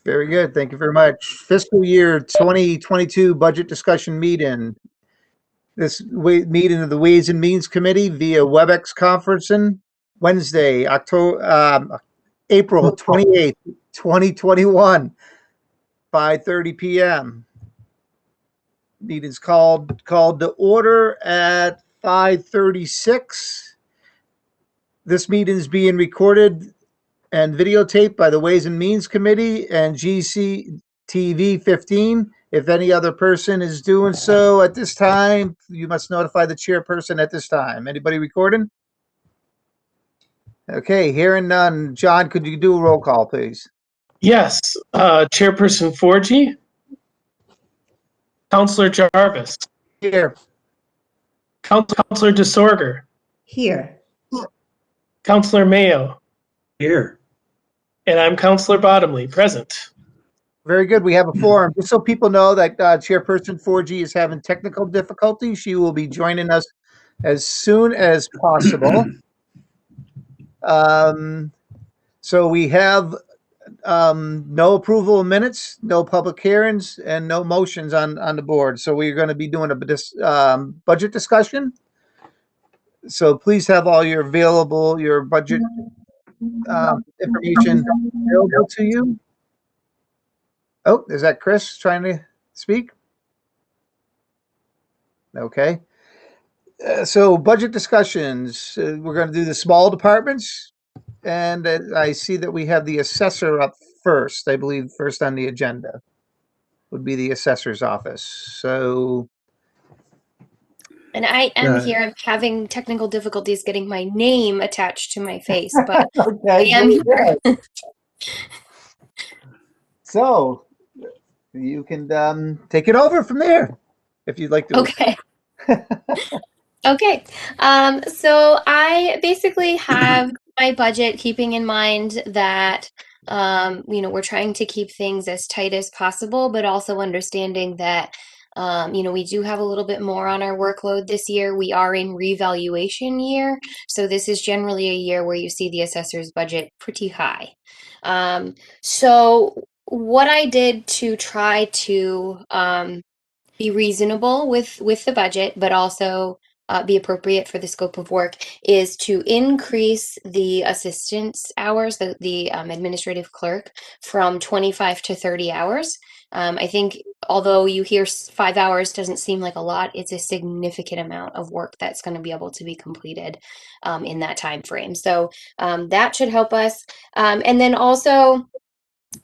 Very good. Thank you very much. Fiscal year 2022 budget discussion meeting. This meeting of the Ways and Means Committee via WebEx conferencing Wednesday, April 28th, 2021, 5:30 p.m. Meeting's called to order at 5:36. This meeting is being recorded and videotaped by the Ways and Means Committee and GCTV 15. If any other person is doing so at this time, you must notify the chairperson at this time. Anybody recording? Okay, hearing none. John, could you do a roll call, please? Yes. Chairperson Forgy. Councillor Jarvis. Here. Councillor DeSorger. Here. Councillor Mayo. Here. And I'm Councillor Bottomley, present. Very good. We have a forum. Just so people know that Chairperson 4G is having technical difficulties, she will be joining us as soon as possible. So we have no approval of minutes, no public hearings, and no motions on the board. So we're going to be doing a budget discussion. So please have all your budget information available to you. Oh, is that Chris trying to speak? Okay. So budget discussions, we're going to do the small departments. And I see that we have the assessor up first. I believe first on the agenda would be the assessor's office. So. And I am here. I'm having technical difficulties getting my name attached to my face, but Okay, I am here. So you can take it over from there if you'd like to. Okay. Okay. So I basically have my budget, keeping in mind that we're trying to keep things as tight as possible, but also understanding that we do have a little bit more on our workload this year. We are in revaluation year, so this is generally a year where you see the assessor's budget pretty high. So what I did to try to be reasonable with the budget, but also be appropriate for the scope of work, is to increase the assistance hours, the administrative clerk, from 25 to 30 hours. I think although you hear 5 hours doesn't seem like a lot, it's a significant amount of work that's going to be able to be completed in that time frame. So that should help us. And then also,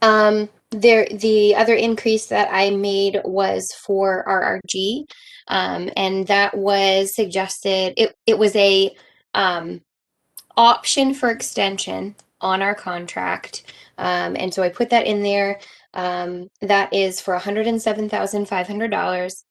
the other increase that I made was for RRG, and that was suggested. It was a option for extension on our contract, and so I put that in there. That is for $107,500,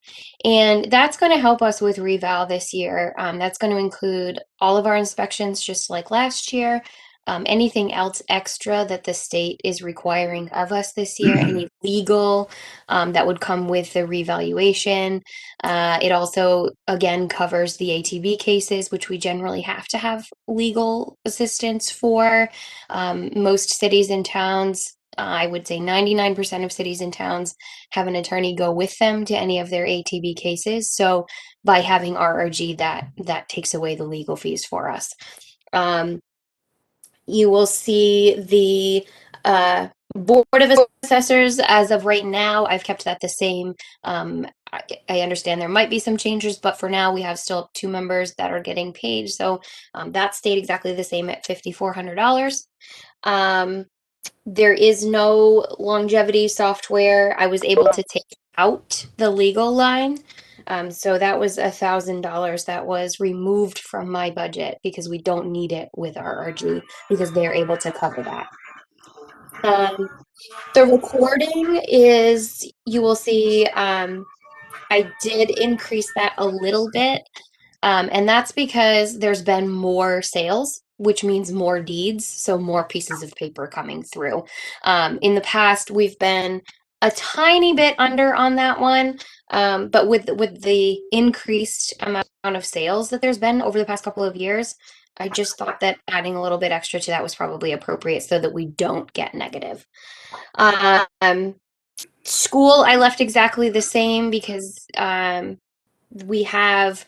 and that's going to help us with reval this year. That's going to include all of our inspections, just like last year. Anything else extra that the state is requiring of us this year, any legal that would come with the revaluation. It also, again, covers the ATV cases, which we generally have to have legal assistance for. Most cities and towns, I would say 99% of cities and towns, have an attorney go with them to any of their ATV cases. So by having RRG, that takes away the legal fees for us. You will see the Board of Assessors as of right now. I've kept that the same. I understand there might be some changes, but for now we have still 2 members that are getting paid. So that stayed exactly the same at $5,400. There is no longevity software. I was able to take out the legal line. So that was $1,000 that was removed from my budget because we don't need it with RRG because they're able to cover that. The recording is, you will see, I did increase that a little bit. And that's because there's been more sales, which means more deeds, so more pieces of paper coming through. In the past, we've been a tiny bit under on that one, but with the increased amount of sales that there's been over the past couple of years, I just thought that adding a little bit extra to that was probably appropriate so that we don't get negative. School, I left exactly the same because we have,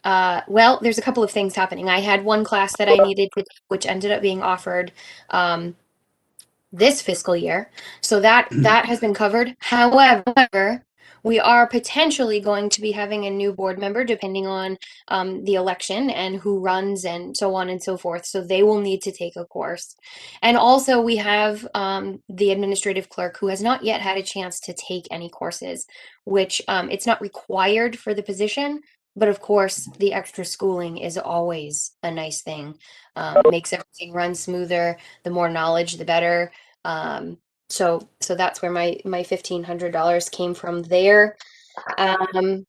well, there's a couple of things happening. I had one class that I needed to, which ended up being offered this fiscal year. So that has been covered. However, we are potentially going to be having a new board member depending on the election and who runs and so on and so forth. So they will need to take a course. And also we have the administrative clerk who has not yet had a chance to take any courses, which it's not required for the position. But of course, the extra schooling is always a nice thing. Makes everything run smoother. The more knowledge, the better. So that's where my $1,500 came from there. And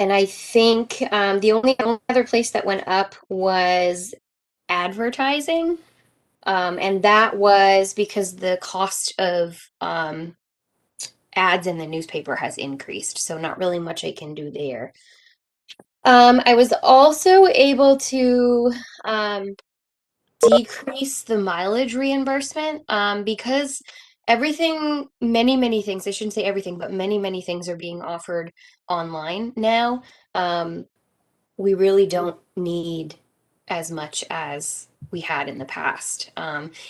I think the only other place that went up was advertising. And that was because the cost of ads in the newspaper has increased. So not really much I can do there. I was also able to decrease the mileage reimbursement because many things, I shouldn't say everything, but many things are being offered online now. We really don't need as much as we had in the past.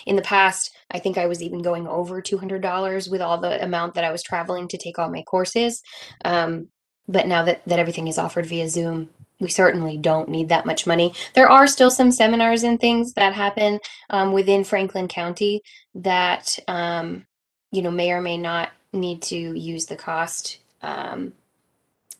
In the past, I think I was even going over $200 with all the amount that I was traveling to take all my courses. But now that everything is offered via Zoom, we certainly don't need that much money. There are still some seminars and things that happen within Franklin County that may or may not need to use the cost.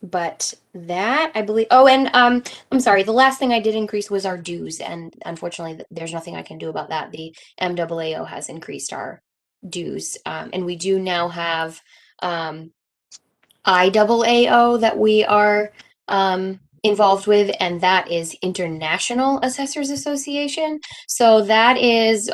But that I believe. Oh, and I'm sorry. The last thing I did increase was our dues, and unfortunately, there's nothing I can do about that. The MAAO has increased our dues, and we do now have IAAO that we are involved with, and that is International Assessors Association. So that is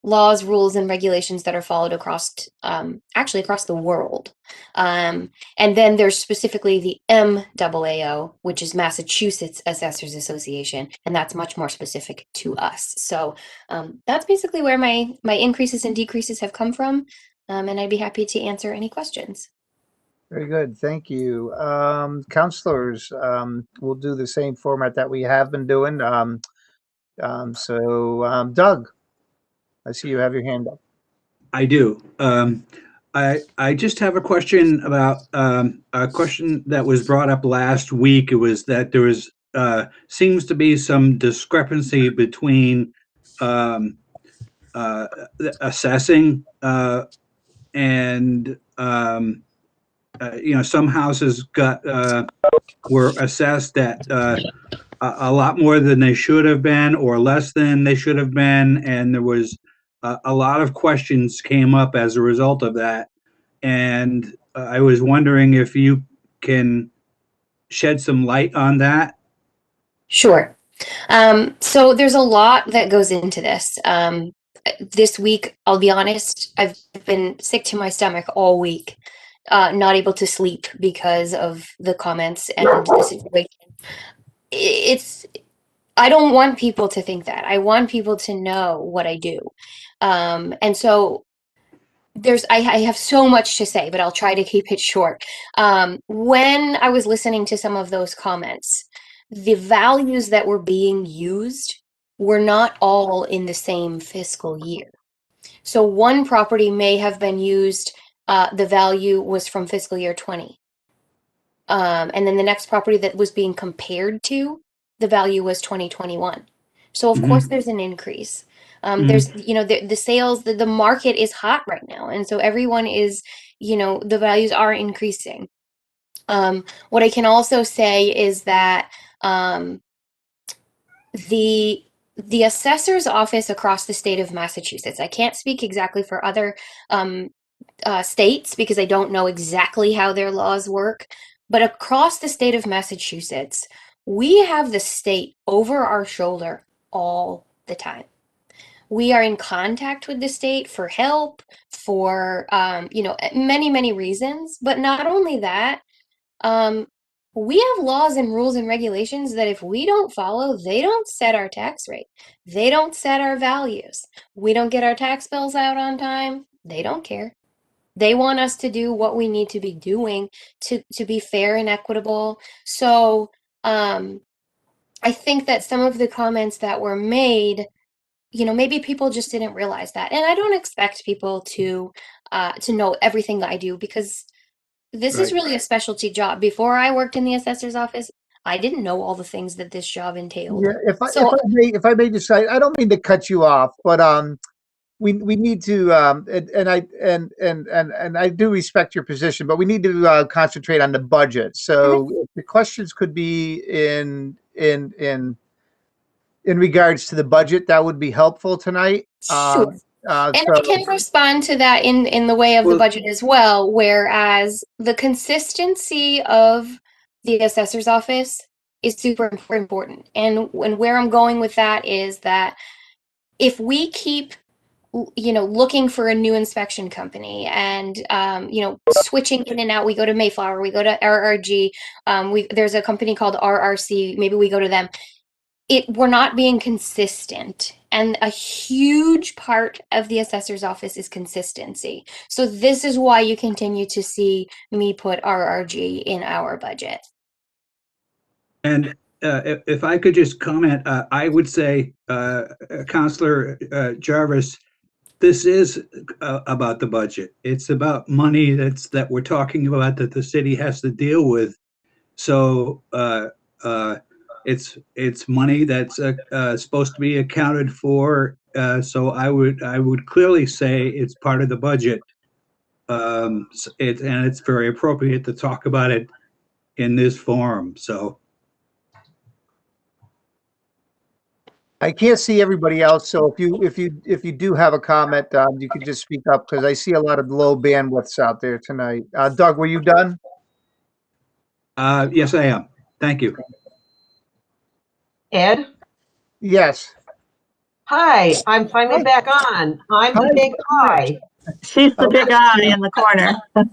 laws, rules, and regulations that are followed across, actually across the world. And then there's specifically the MAAO, which is Massachusetts Assessors Association, and that's much more specific to us. So that's basically where my increases and decreases have come from, and I'd be happy to answer any questions. Very good. Thank you. Counselors, we'll do the same format that we have been doing. Doug, I see you have your hand up. I do. I just have a question about a question that was brought up last week. It was that there was seems to be some discrepancy between assessing and some houses were assessed at a lot more than they should have been, or less than they should have been, and there was a lot of questions came up as a result of that. And I was wondering if you can shed some light on that. Sure. So there's a lot that goes into this. This week, I'll be honest, I've been sick to my stomach all week, not able to sleep because of the comments and the situation. I don't want people to think that. I want people to know what I do. And so I have so much to say, but I'll try to keep it short. When I was listening to some of those comments, the values that were being used were not all in the same fiscal year. So one property may have been used, the value was from fiscal year 20. And then the next property that was being compared to, the value was 2021. So of course there's an increase. There's, the sales, the market is hot right now. And so everyone is, the values are increasing. What I can also say is that the assessor's office across the state of Massachusetts, I can't speak exactly for other states because I don't know exactly how their laws work, but across the state of Massachusetts, we have the state over our shoulder all the time. We are in contact with the state for help, for many reasons. But not only that, we have laws and rules and regulations that if we don't follow, they don't set our tax rate. They don't set our values. We don't get our tax bills out on time. They don't care. They want us to do what we need to be doing to be fair and equitable. So, I think that some of the comments that were made, maybe people just didn't realize that. And I don't expect people to know everything that I do, because this is Right. really a specialty job. Before I worked in the assessor's office, I didn't know all the things that this job entailed. Yeah, So, if I may decide, I don't mean to cut you off, but we need to and I do respect your position, but we need to concentrate on the budget. So if the questions could be in regards to the budget, that would be helpful tonight. sure. And So I can respond to that in the way of the Well- budget as well, whereas the consistency of the assessor's office is super important. And where I'm going with that is that if we keep looking for a new inspection company and switching in and out, we go to Mayflower, we go to RRG, there's a company called RRC, maybe we go to them. We're not being consistent, and a huge part of the assessor's office is consistency. So this is why you continue to see me put RRG in our budget. And if I could just comment, I would say, Counselor Jarvis, this is about the budget. It's about money that we're talking about that the city has to deal with. So it's money that's supposed to be accounted for. So I would clearly say it's part of the budget. And it's very appropriate to talk about it in this forum. So. I can't see everybody else, so if you do have a comment, you can just speak up, because I see a lot of low bandwidths out there tonight. Doug, were you done? Yes, I am. Thank you. Ed? Yes. Hi, I'm finally back on. I'm the Hi. big eye. She's the big eye in the corner. I'm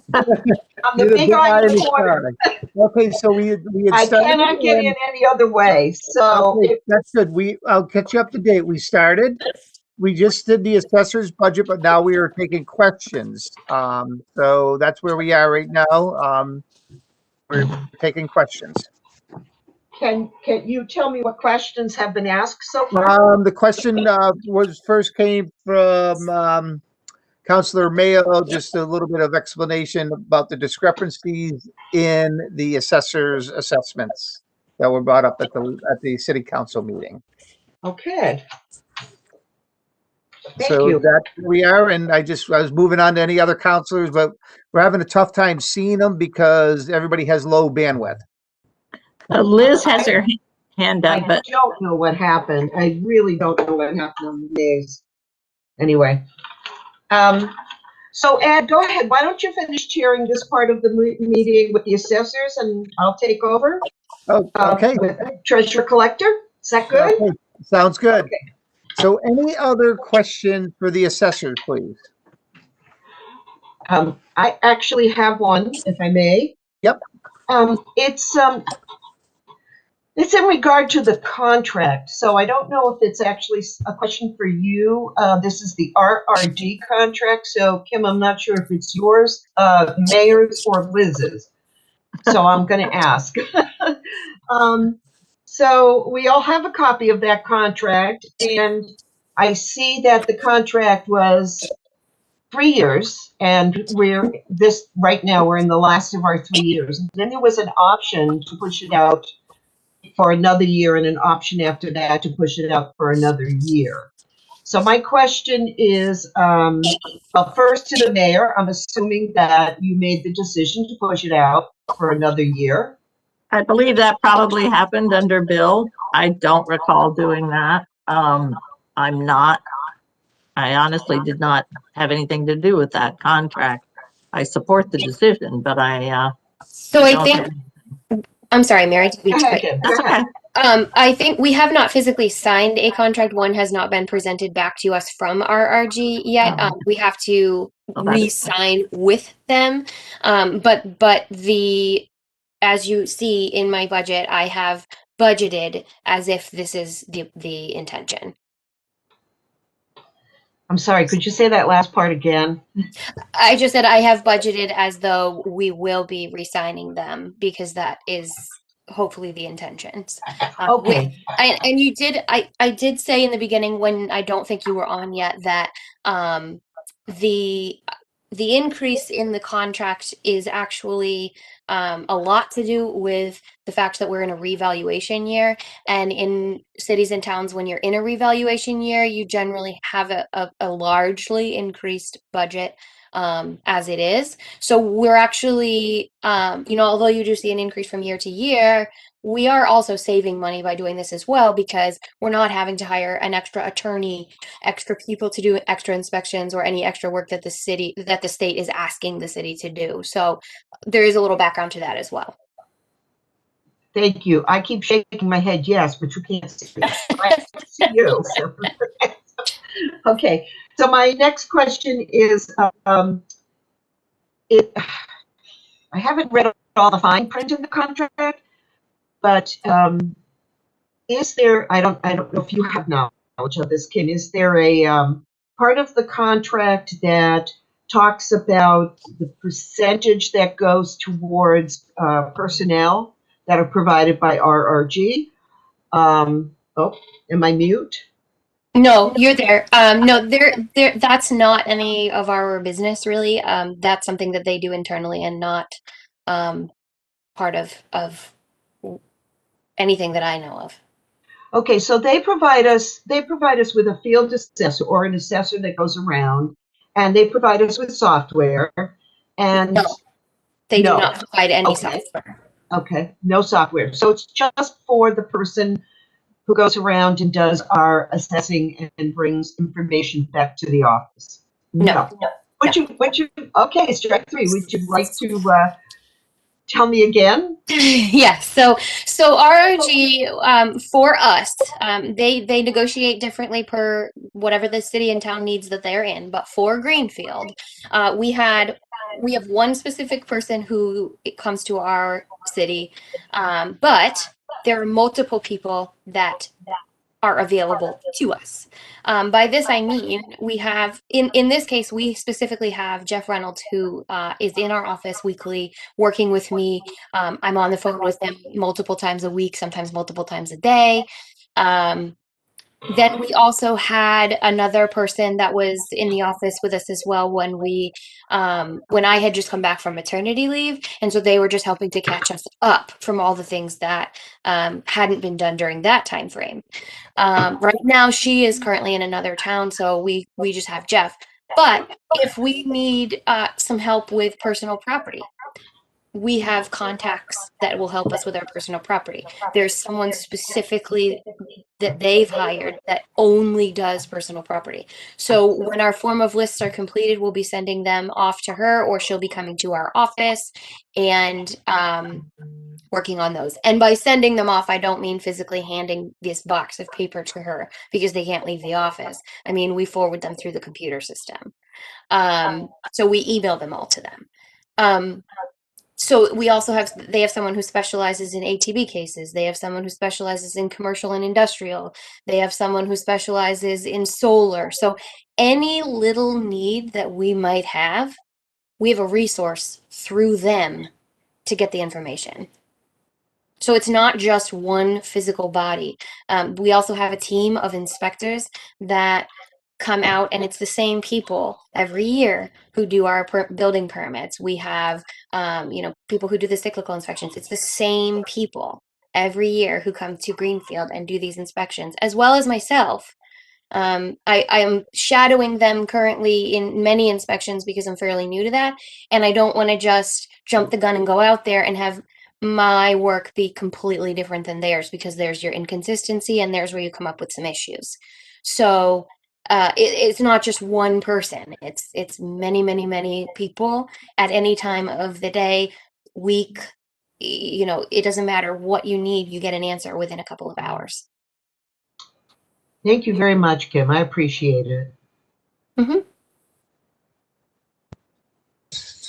the You're big eye in the sky. corner. Okay, so we had I started. cannot get in any other way. So Okay, that's good. I'll catch you up to date. We started. We just did the assessor's budget, but now we are taking questions. So that's where we are right now. We're taking questions. can you tell me what questions have been asked so far? The question came from Councilor Mayo, just a little bit of explanation about the discrepancies in the assessor's assessments that were brought up at the city council meeting. Okay. Thank So you. that's where we are, and I was moving on to any other counselors, but we're having a tough time seeing them because everybody has low bandwidth. Liz has her hand I up, but don't know what happened. I really don't know what happened on the days. Anyway. So Ed, go ahead. Why don't you finish chairing this part of the meeting with the assessors, and I'll take over. Oh, okay. With treasurer collector. Is that good? Okay, sounds good. Okay. So any other questions for the assessors, please? I actually have one, if I may. Yep. It's in regard to the contract. So I don't know if it's actually a question for you. This is the RRG contract. So Kim, I'm not sure if it's yours, Mayor's, or Liz's. So I'm going to ask. So we all have a copy of that contract, and I see that the contract was 3 years, and right now we're in the last of our 3 years. And then there was an option to push it out for another year, and an option after that to push it out for another year. So my question is, well, first to the mayor, I'm assuming that you made the decision to push it out for another year. I believe that probably happened under Bill. I don't recall doing that. I honestly did not have anything to do with that contract. I support the decision, but So I think, I'm sorry, Mary. Go ahead, Kim. Go that's ahead. okay. I think we have not physically signed a contract. One has not been presented back to us from RRG yet. We have to Well, that is re-sign with them. But the as you see in my budget, I have budgeted as if this is the intention. I'm sorry, could you say that last part again? I just said I have budgeted as though we will be re-signing them because that is hopefully the intentions. Okay, And you did, I did say in the beginning when I don't think you were on yet that the the increase in the contract is actually a lot to do with the fact that we're in a revaluation year. And in cities and towns, when you're in a revaluation year, you generally have a largely increased budget as it is. So we're actually, although you do see an increase from year to year, we are also saving money by doing this as well because we're not having to hire an extra attorney, extra people to do extra inspections or any extra work that the state is asking the city to do. So there is a little background to that as well. thank you. I keep shaking my head yes, but you can't see me. I can see you. So. Okay, so my next question is, I haven't read all the fine print in the contract, but is there, I don't know if you have knowledge of this, Kim, is there a part of the contract that talks about the percentage that goes towards personnel that are provided by RRG? Am I mute? No, you're there. No, that's not any of our business really. That's something that they do internally and not part of anything that I know of. Okay, so they provide us with a field assessor or an assessor that goes around, and they provide us with software. And No, they do no. not provide any Okay. software. Okay, no software. So it's just for the person who goes around and does our assessing and brings information back to the office. No. Would you, okay, strike three. Would you like to tell me again? Yes. So ROG for us, they negotiate differently per whatever the city and town needs that they're in. But for Greenfield, we have one specific person who comes to our city, but there are multiple people that are available to us. By this, I mean, we have, in this case, we specifically have Jeff Reynolds, who is in our office weekly, working with me. I'm on the phone with him multiple times a week, sometimes multiple times a day. Then we also had another person that was in the office with us as well when I had just come back from maternity leave, and so they were just helping to catch us up from all the things that hadn't been done during that time frame. Right now, she is currently in another town, so we just have Jeff. But if we need some help with personal property, we have contacts that will help us with our personal property. There's someone specifically that they've hired that only does personal property. So when our form of lists are completed, we'll be sending them off to her, or she'll be coming to our office and working on those. And by sending them off, I don't mean physically handing this box of paper to her because they can't leave the office. I mean, we forward them through the computer system. So we email them all to them. So we also they have someone who specializes in ATB cases. They have someone who specializes in commercial and industrial. They have someone who specializes in solar. So any little need that we might have, we have a resource through them to get the information. So it's not just one physical body. We also have a team of inspectors that come out, and it's the same people every year who do our building permits. We have, people who do the cyclical inspections. It's the same people every year who come to Greenfield and do these inspections, as well as myself. I am shadowing them currently in many inspections because I'm fairly new to that, and I don't want to just jump the gun and go out there and have my work be completely different than theirs, because there's your inconsistency and there's where you come up with some issues. So it's not just one person. It's many, many, many people at any time of the day, week. It doesn't matter what you need, you get an answer within a couple of hours. Thank you very much, Kim. I appreciate it. Mm-hmm.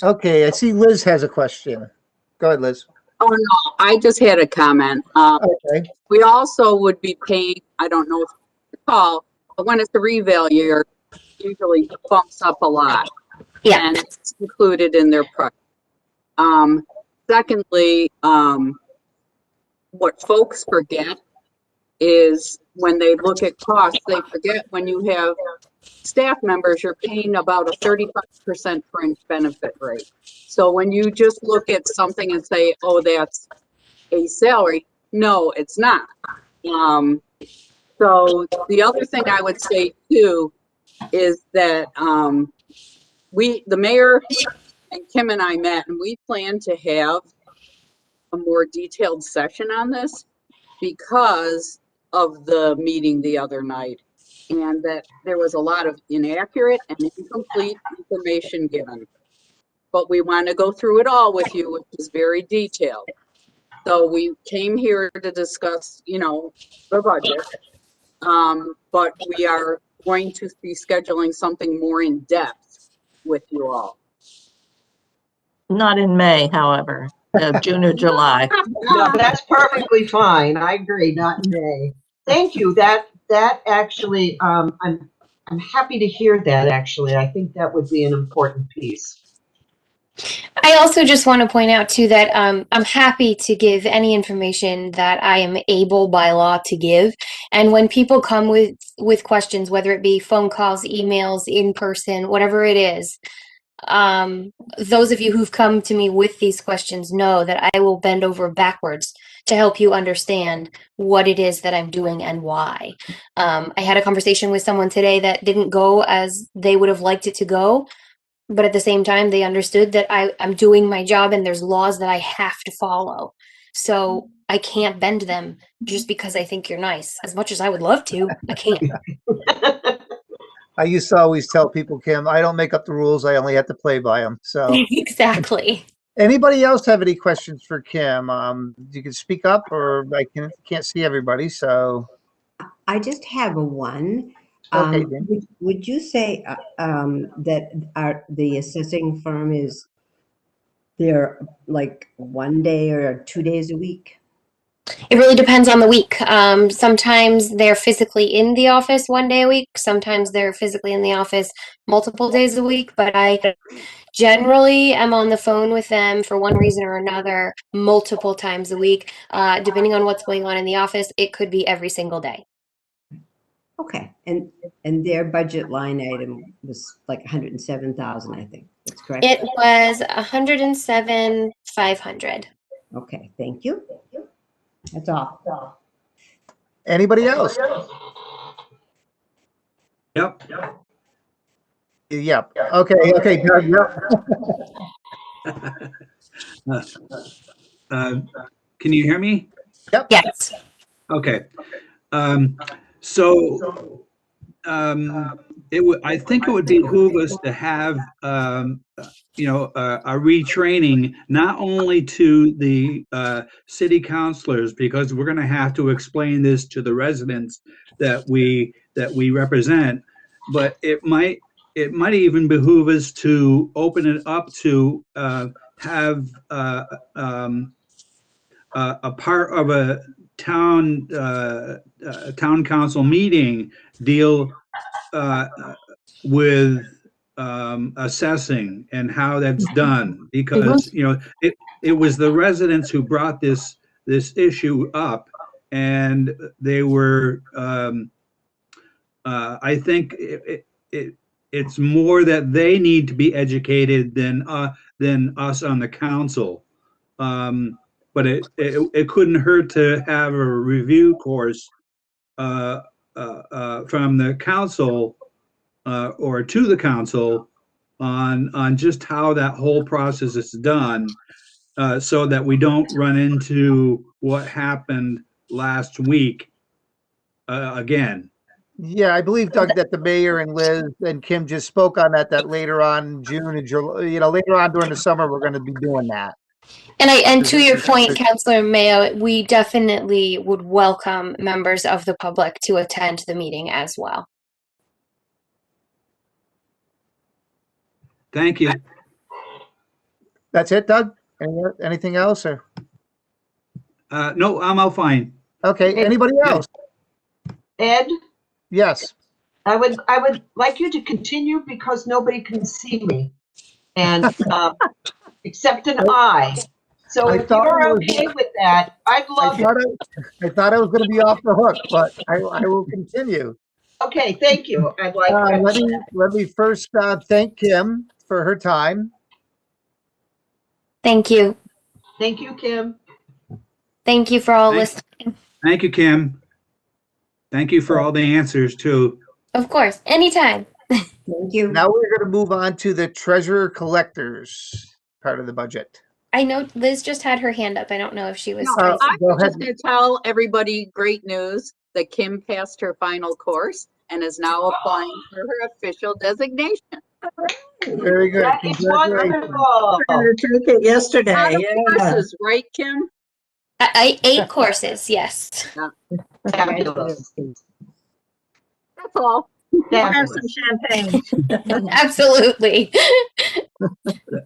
Okay, I see Liz has a question. Go ahead, Liz. Oh, no, I just had a comment. Okay. We also would be paying, I don't know if you recall, but when it's a reval year, usually bumps up a lot. Yeah. And it's included in their price. Secondly, what folks forget is when they look at costs, they forget when you have staff members, you're paying about a 35% fringe benefit rate. So when you just look at something and say, oh, that's a salary, no, it's not. So the other thing I would say too is that the mayor and Kim and I met, and we plan to have a more detailed session on this because of the meeting the other night, and that there was a lot of inaccurate and incomplete information given. But we want to go through it all with you, which is very detailed. So we came here to discuss, the budget, but we are going to be scheduling something more in depth with you all. Not in May, however, June or July. No, that's perfectly fine. I agree, not in May. Thank you. That actually, I'm happy to hear that, actually. I think that would be an important piece. I also just want to point out too that I'm happy to give any information that I am able by law to give. And when people come with questions, whether it be phone calls, emails, in person, whatever it is, those of you who've come to me with these questions know that I will bend over backwards to help you understand what it is that I'm doing and why. I had a conversation with someone today that didn't go as they would have liked it to go. But at the same time, they understood that I'm doing my job and there's laws that I have to follow. So I can't bend them just because I think you're nice. As much as I would love to, I can't. I used to always tell people, Kim, I don't make up the rules. I only have to play by them. So Exactly. anybody else have any questions for Kim? You can speak up, or I can't see everybody. So I just have a one. Okay, Jen. Would you say that the assessing firm is there like 1 day or 2 days a week? It really depends on the week. Sometimes they're physically in the office 1 day a week. Sometimes they're physically in the office multiple days a week. But I generally am on the phone with them for one reason or another multiple times a week. Depending on what's going on in the office, it could be every single day. Okay, and their budget line item was like 107,000, I think. That's correct. It was 107,500. Okay, thank you. That's all. Anybody else? Yep. Yep. Okay, Doug. Yep. Can you hear me? Yes. Okay. So I think it would behoove us to have, a retraining, not only to the city councilors, because we're going to have to explain this to the residents that we represent, but it might even behoove us to open it up to have a part of a town council meeting deal with assessing and how that's done, because it was the residents who brought this issue up, and they were I think it's more that they need to be educated than us on the council. But it couldn't hurt to have a review course from the council or to the council on just how that whole process is done, so that we don't run into what happened last week again. Yeah, I believe, Doug, that the mayor and Liz and Kim just spoke on that later on in June and July. Later on during the summer, we're going to be doing that. And to your point, Councilor Mayo, we definitely would welcome members of the public to attend the meeting as well. Thank you. That's it, Doug? Anything else? Or? No, I'm all fine. Okay, anybody else? Ed, Yes. I would like you to continue because nobody can see me, and except an eye. So I if thought you're it was- okay with that, I'd I love it. thought I was going to be off the hook, but I will continue. Okay, thank you. I'd like. Let me first thank Kim for her time. Thank you. Thank you, Kim. Thank you for all Thanks. listening. Thank you, Kim. Thank you for all the answers too. Of course, anytime. Thank you. Now we're going to move on to the treasurer collectors part of the budget. I know Liz just had her hand up. I don't know if she was. No, Uh, I'm go just ahead. going to tell everybody great news that Kim passed her final course and is now applying for her official designation. Very good. That is Congratulations. wonderful. I had to take it yesterday. Lot of Yeah. courses, right, Kim? 8 courses, yes. Fabulous. That's all. We'll have Fabulous. some champagne. Absolutely.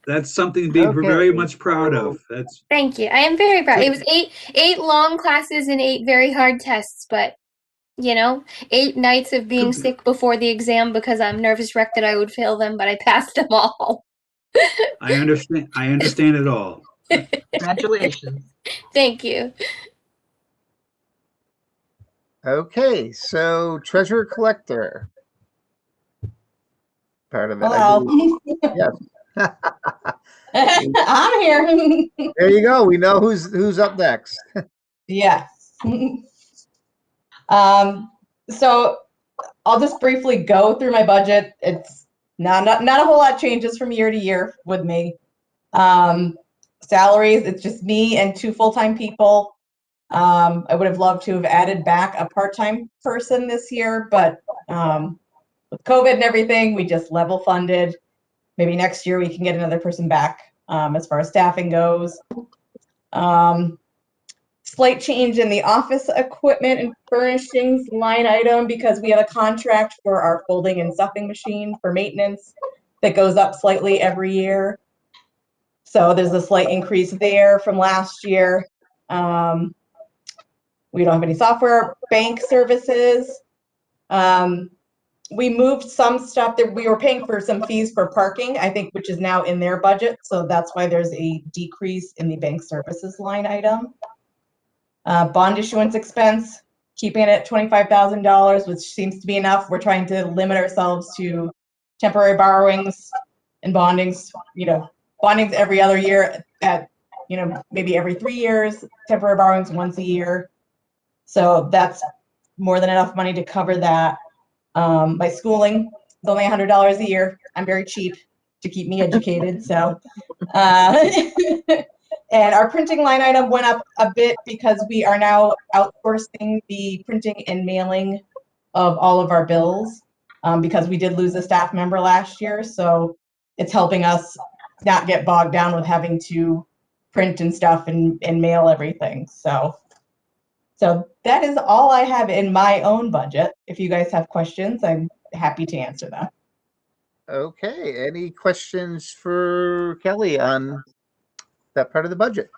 That's something to be Okay. very much proud of. That's Thank you. I am very proud. It was eight long classes and 8 very hard tests, but 8 nights of being sick before the exam because I'm nervous wreck that I would fail them, but I passed them all. I understand it all. Congratulations. Thank you. Okay, so treasurer collector part of it. I Hello. believe. Yes. I'm here. There you go. We know who's up next. Yes. So I'll just briefly go through my budget. It's not a whole lot changes from year to year with me. Salaries, it's just me and 2 full-time people. I would have loved to have added back a part-time person this year, but with COVID and everything, we just level funded. Maybe next year we can get another person back as far as staffing goes. Slight change in the office equipment and furnishings line item because we have a contract for our folding and stuffing machine for maintenance that goes up slightly every year. So there's a slight increase there from last year. We don't have any software, bank services. We moved some stuff that we were paying for some fees for parking, I think, which is now in their budget. So that's why there's a decrease in the bank services line item. Bond issuance expense, keeping it at $25,000, which seems to be enough. We're trying to limit ourselves to temporary borrowings and bondings, bondings every other year at, maybe every 3 years, temporary borrowings once a year. So that's more than enough money to cover that. My schooling is only $100 a year. I'm very cheap to keep me educated. So, and our printing line item went up a bit because we are now outsourcing the printing and mailing of all of our bills because we did lose a staff member last year. So it's helping us not get bogged down with having to print and stuff and mail everything. So that is all I have in my own budget. If you guys have questions, I'm happy to answer them. Okay, any questions for Kelly on that part of the budget?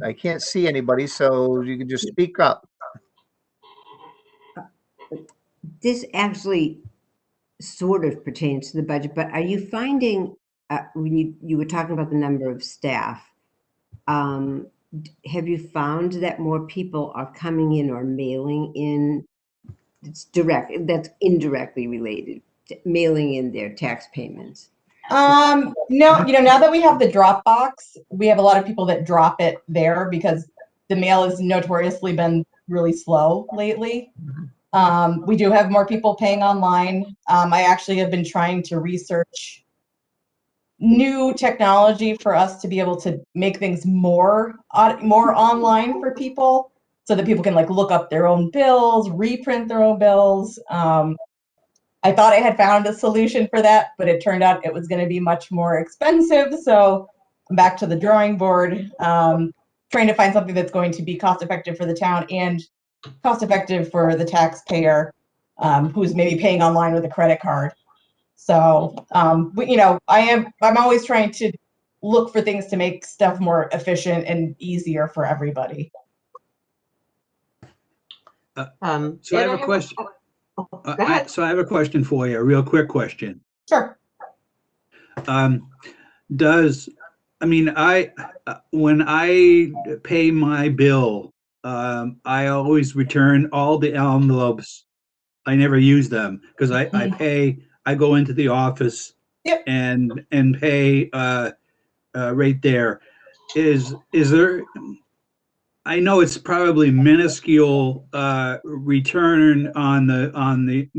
I can't see anybody, so you can just speak up. This actually sort of pertains to the budget, but are you finding, when you were talking about the number of staff, have you found that more people are coming in or mailing in? That's indirectly related to mailing in their tax payments. No, now that we have the Dropbox, we have a lot of people that drop it there because the mail has notoriously been really slow lately. We do have more people paying online. I actually have been trying to research new technology for us to be able to make things more online for people so that people can look up their own bills, reprint their own bills. I thought I had found a solution for that, but it turned out it was going to be much more expensive. So I'm back to the drawing board, trying to find something that's going to be cost effective for the town and cost effective for the taxpayer who's maybe paying online with a credit card. So, I'm always trying to look for things to make stuff more efficient and easier for everybody. So I and have a question. Go ahead. So I have a question for you, a real quick question. Sure. When I pay my bill, I always return all the envelopes. I never use them because I go into the office. Yep. and pay right there. Is there, I know it's probably minuscule return on the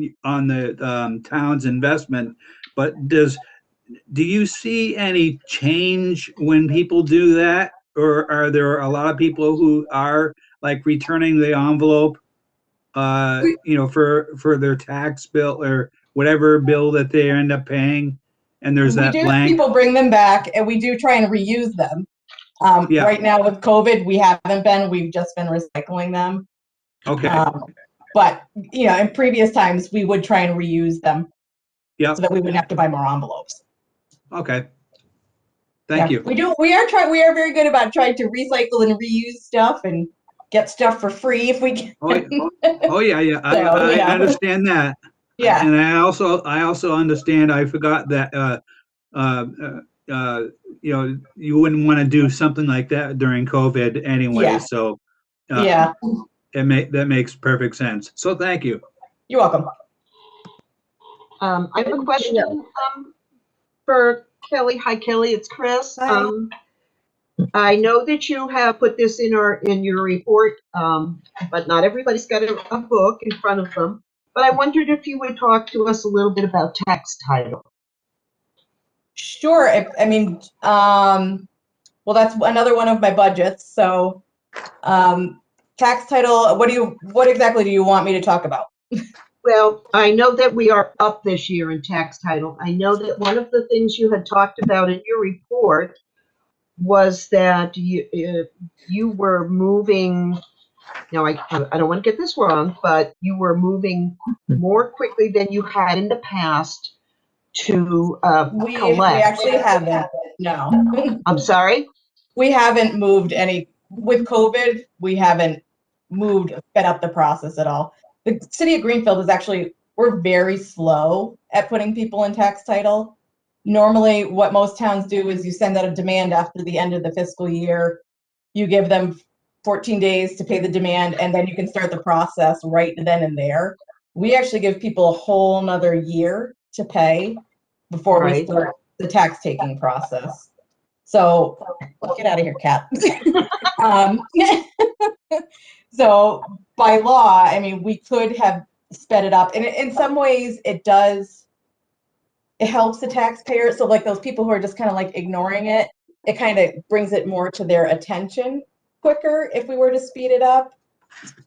town's investment, but do you see any change when people do that? Or are there a lot of people who are like returning the envelope, for their tax bill or whatever bill that they end up paying? And there's that We do have blank. people bring them back, and we do try and reuse them. Yeah. Right now with COVID, we haven't been. We've just been recycling them. Okay. But in previous times, we would try and reuse them. Yep. So that we wouldn't have to buy more envelopes. Okay. Thank you. We are very good about trying to recycle and reuse stuff and get stuff for free if we can. Oh yeah. I understand that. Yeah. And I also understand. I forgot that you wouldn't want to do something like that during COVID anyway. Yeah. So Yeah. that makes perfect sense. So thank you. You're welcome. I have a question for Kelly. Hi, Kelly. It's Chris. Hi. I know that you have put this in your report, but not everybody's got a book in front of them. But I wondered if you would talk to us a little bit about tax title. Sure. Well, that's another one of my budgets. So, tax title. What exactly do you want me to talk about? Well, I know that we are up this year in tax title. I know that one of the things you had talked about in your report was that you were moving. Now, I don't want to get this wrong, but you were moving more quickly than you had in the past to We collect. actually haven't. No. I'm sorry? We haven't moved any. With COVID, we haven't sped up the process at all. The city of Greenfield we're very slow at putting people in tax title. Normally, what most towns do is you send out a demand after the end of the fiscal year. You give them 14 days to pay the demand, and then you can start the process right then and there. We actually give people a whole nother year to pay before we start the tax taking process. So get out of here, Kat. So by law, we could have sped it up. And in some ways it helps the taxpayer. So like those people who are just kind of like ignoring it, it kind of brings it more to their attention quicker if we were to speed it up.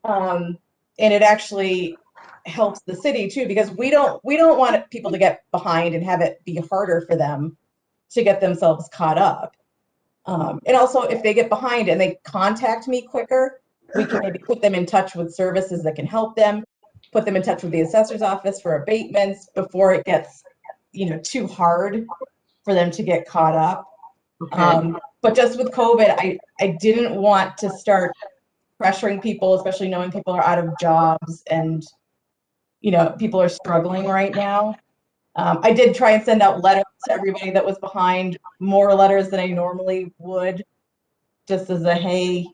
And it actually helps the city too, because we don't want people to get behind and have it be harder for them to get themselves caught up. And also if they get behind and they contact me quicker, we can maybe put them in touch with services that can help them, put them in touch with the assessor's office for abatements before it gets, too hard for them to get caught up. Okay. But just with COVID, I didn't want to start pressuring people, especially knowing people are out of jobs and, people are struggling right now. I did try and send out letters to everybody that was behind, more letters than I normally would, just as a, hey,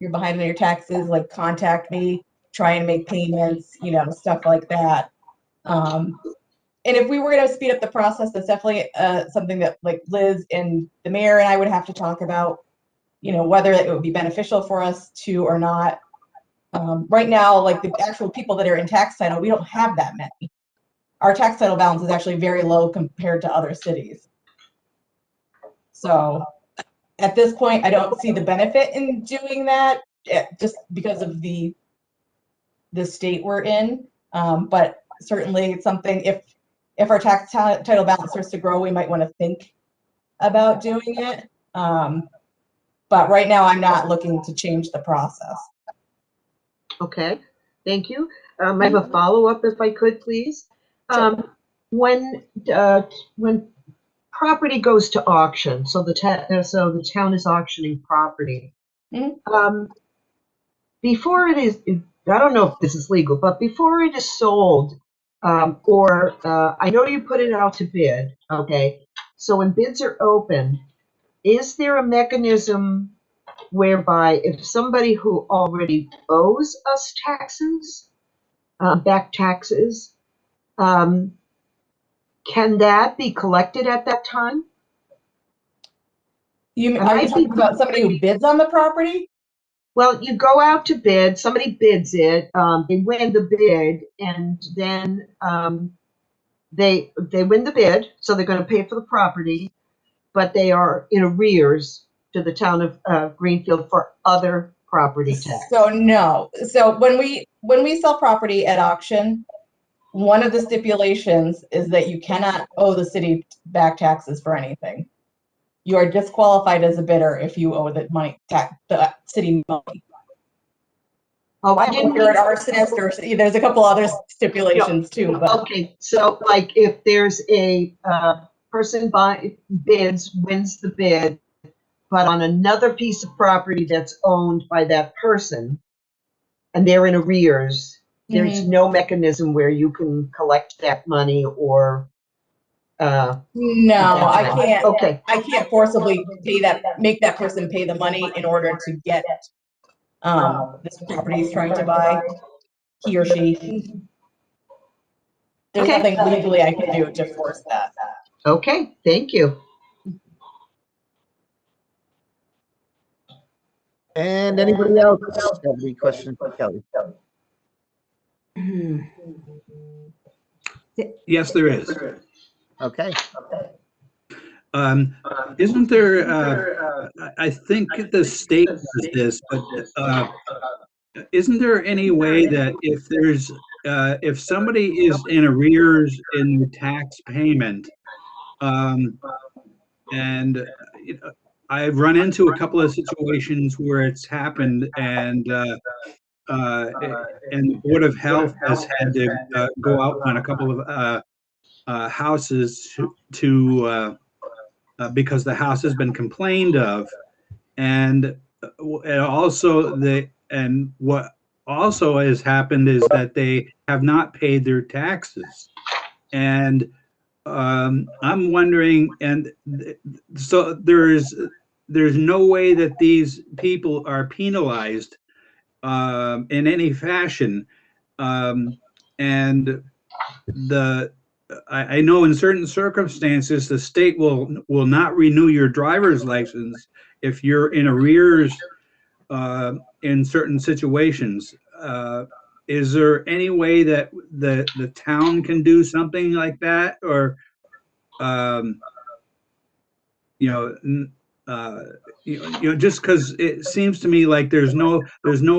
you're behind on your taxes, like contact me, try and make payments, stuff like that. And if we were going to speed up the process, that's definitely something that like Liz and the mayor and I would have to talk about, whether it would be beneficial for us to or not. Right now, like the actual people that are in tax title, we don't have that many. Our tax title balance is actually very low compared to other cities. So at this point, I don't see the benefit in doing that just because of the state we're in. But certainly it's something, if our tax title balance starts to grow, we might want to think about doing it. But right now I'm not looking to change the process. Okay, thank you. I have a follow-up if I could, please. Sure. When property goes to auction, so the town is auctioning property. Before it is, I don't know if this is legal, but before it is sold, or I know you put it out to bid, okay? So when bids are open, is there a mechanism whereby if somebody who already owes us taxes, back taxes, can that be collected at that time? Are you talking about somebody who bids on the property? Well, you go out to bid, somebody bids it, they win the bid, and then they win the bid, so they're going to pay for the property, but they are in arrears to the town of Greenfield for other property tax. So no. So when we sell property at auction, one of the stipulations is that you cannot owe the city back taxes for anything. You are disqualified as a bidder if you owe the money, the city money. Oh, I didn't. If you're an arsonist, or there's a couple other stipulations too. But. Okay, so like if there's a person bids, wins the bid, but on another piece of property that's owned by that person, and they're in arrears, there's no mechanism where you can collect that money or. No, I can't. Okay. I can't forcibly make that person pay the money in order to get this property he's trying to buy, he or she. There's nothing legally I can do to force that. Okay, thank you. And anybody else have any questions for Kelly? Yes, there is. Okay. Isn't there, I think the state does this, but isn't there any way that if somebody is in arrears in the tax payment, and I've run into a couple of situations where it's happened, and the Board of Health has had to go out on a couple of houses to because the house has been complained of, and also what also has happened is that they have not paid their taxes, and I'm wondering, and so there's no way that these people are penalized in any fashion, and I know in certain circumstances the state will not renew your driver's license if you're in arrears in certain situations. Is there any way that the town can do something like that, or just because it seems to me like there's no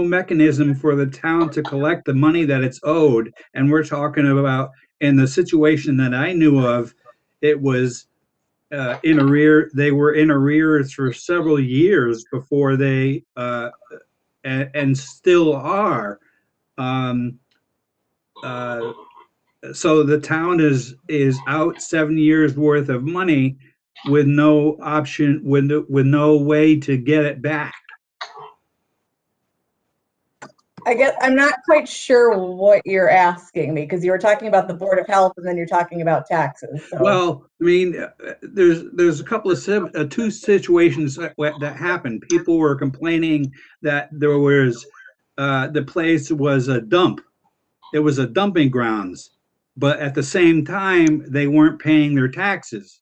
mechanism for the town to collect the money that it's owed, and we're talking about, in the situation that I knew of, it was in arrear. They were in arrears for several years before they and still are. So the town is out 7 years worth of money with no option, with no way to get it back. I guess I'm not quite sure what you're asking me, because you were talking about the Board of Health and then you're talking about taxes. So. Well, I mean, there's a couple of two situations that happened. People were complaining that there was the place was a dump. It was a dumping grounds, but at the same time they weren't paying their taxes.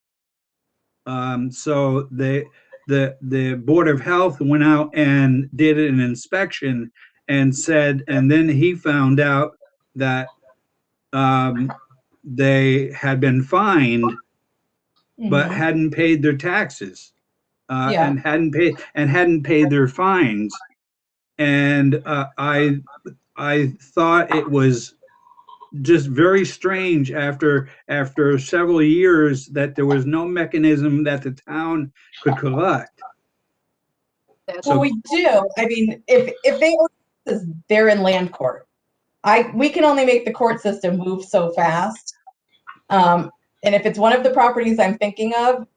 So the Board of Health went out and did an inspection and said, and then he found out that they had been fined, but hadn't paid their taxes, and hadn't paid their fines. And I thought it was just very strange after several years that there was no mechanism that the town could collect. Well, we do. I mean, if they own this, they're in land court. We can only make the court system move so fast. And if it's one of the properties I'm thinking of,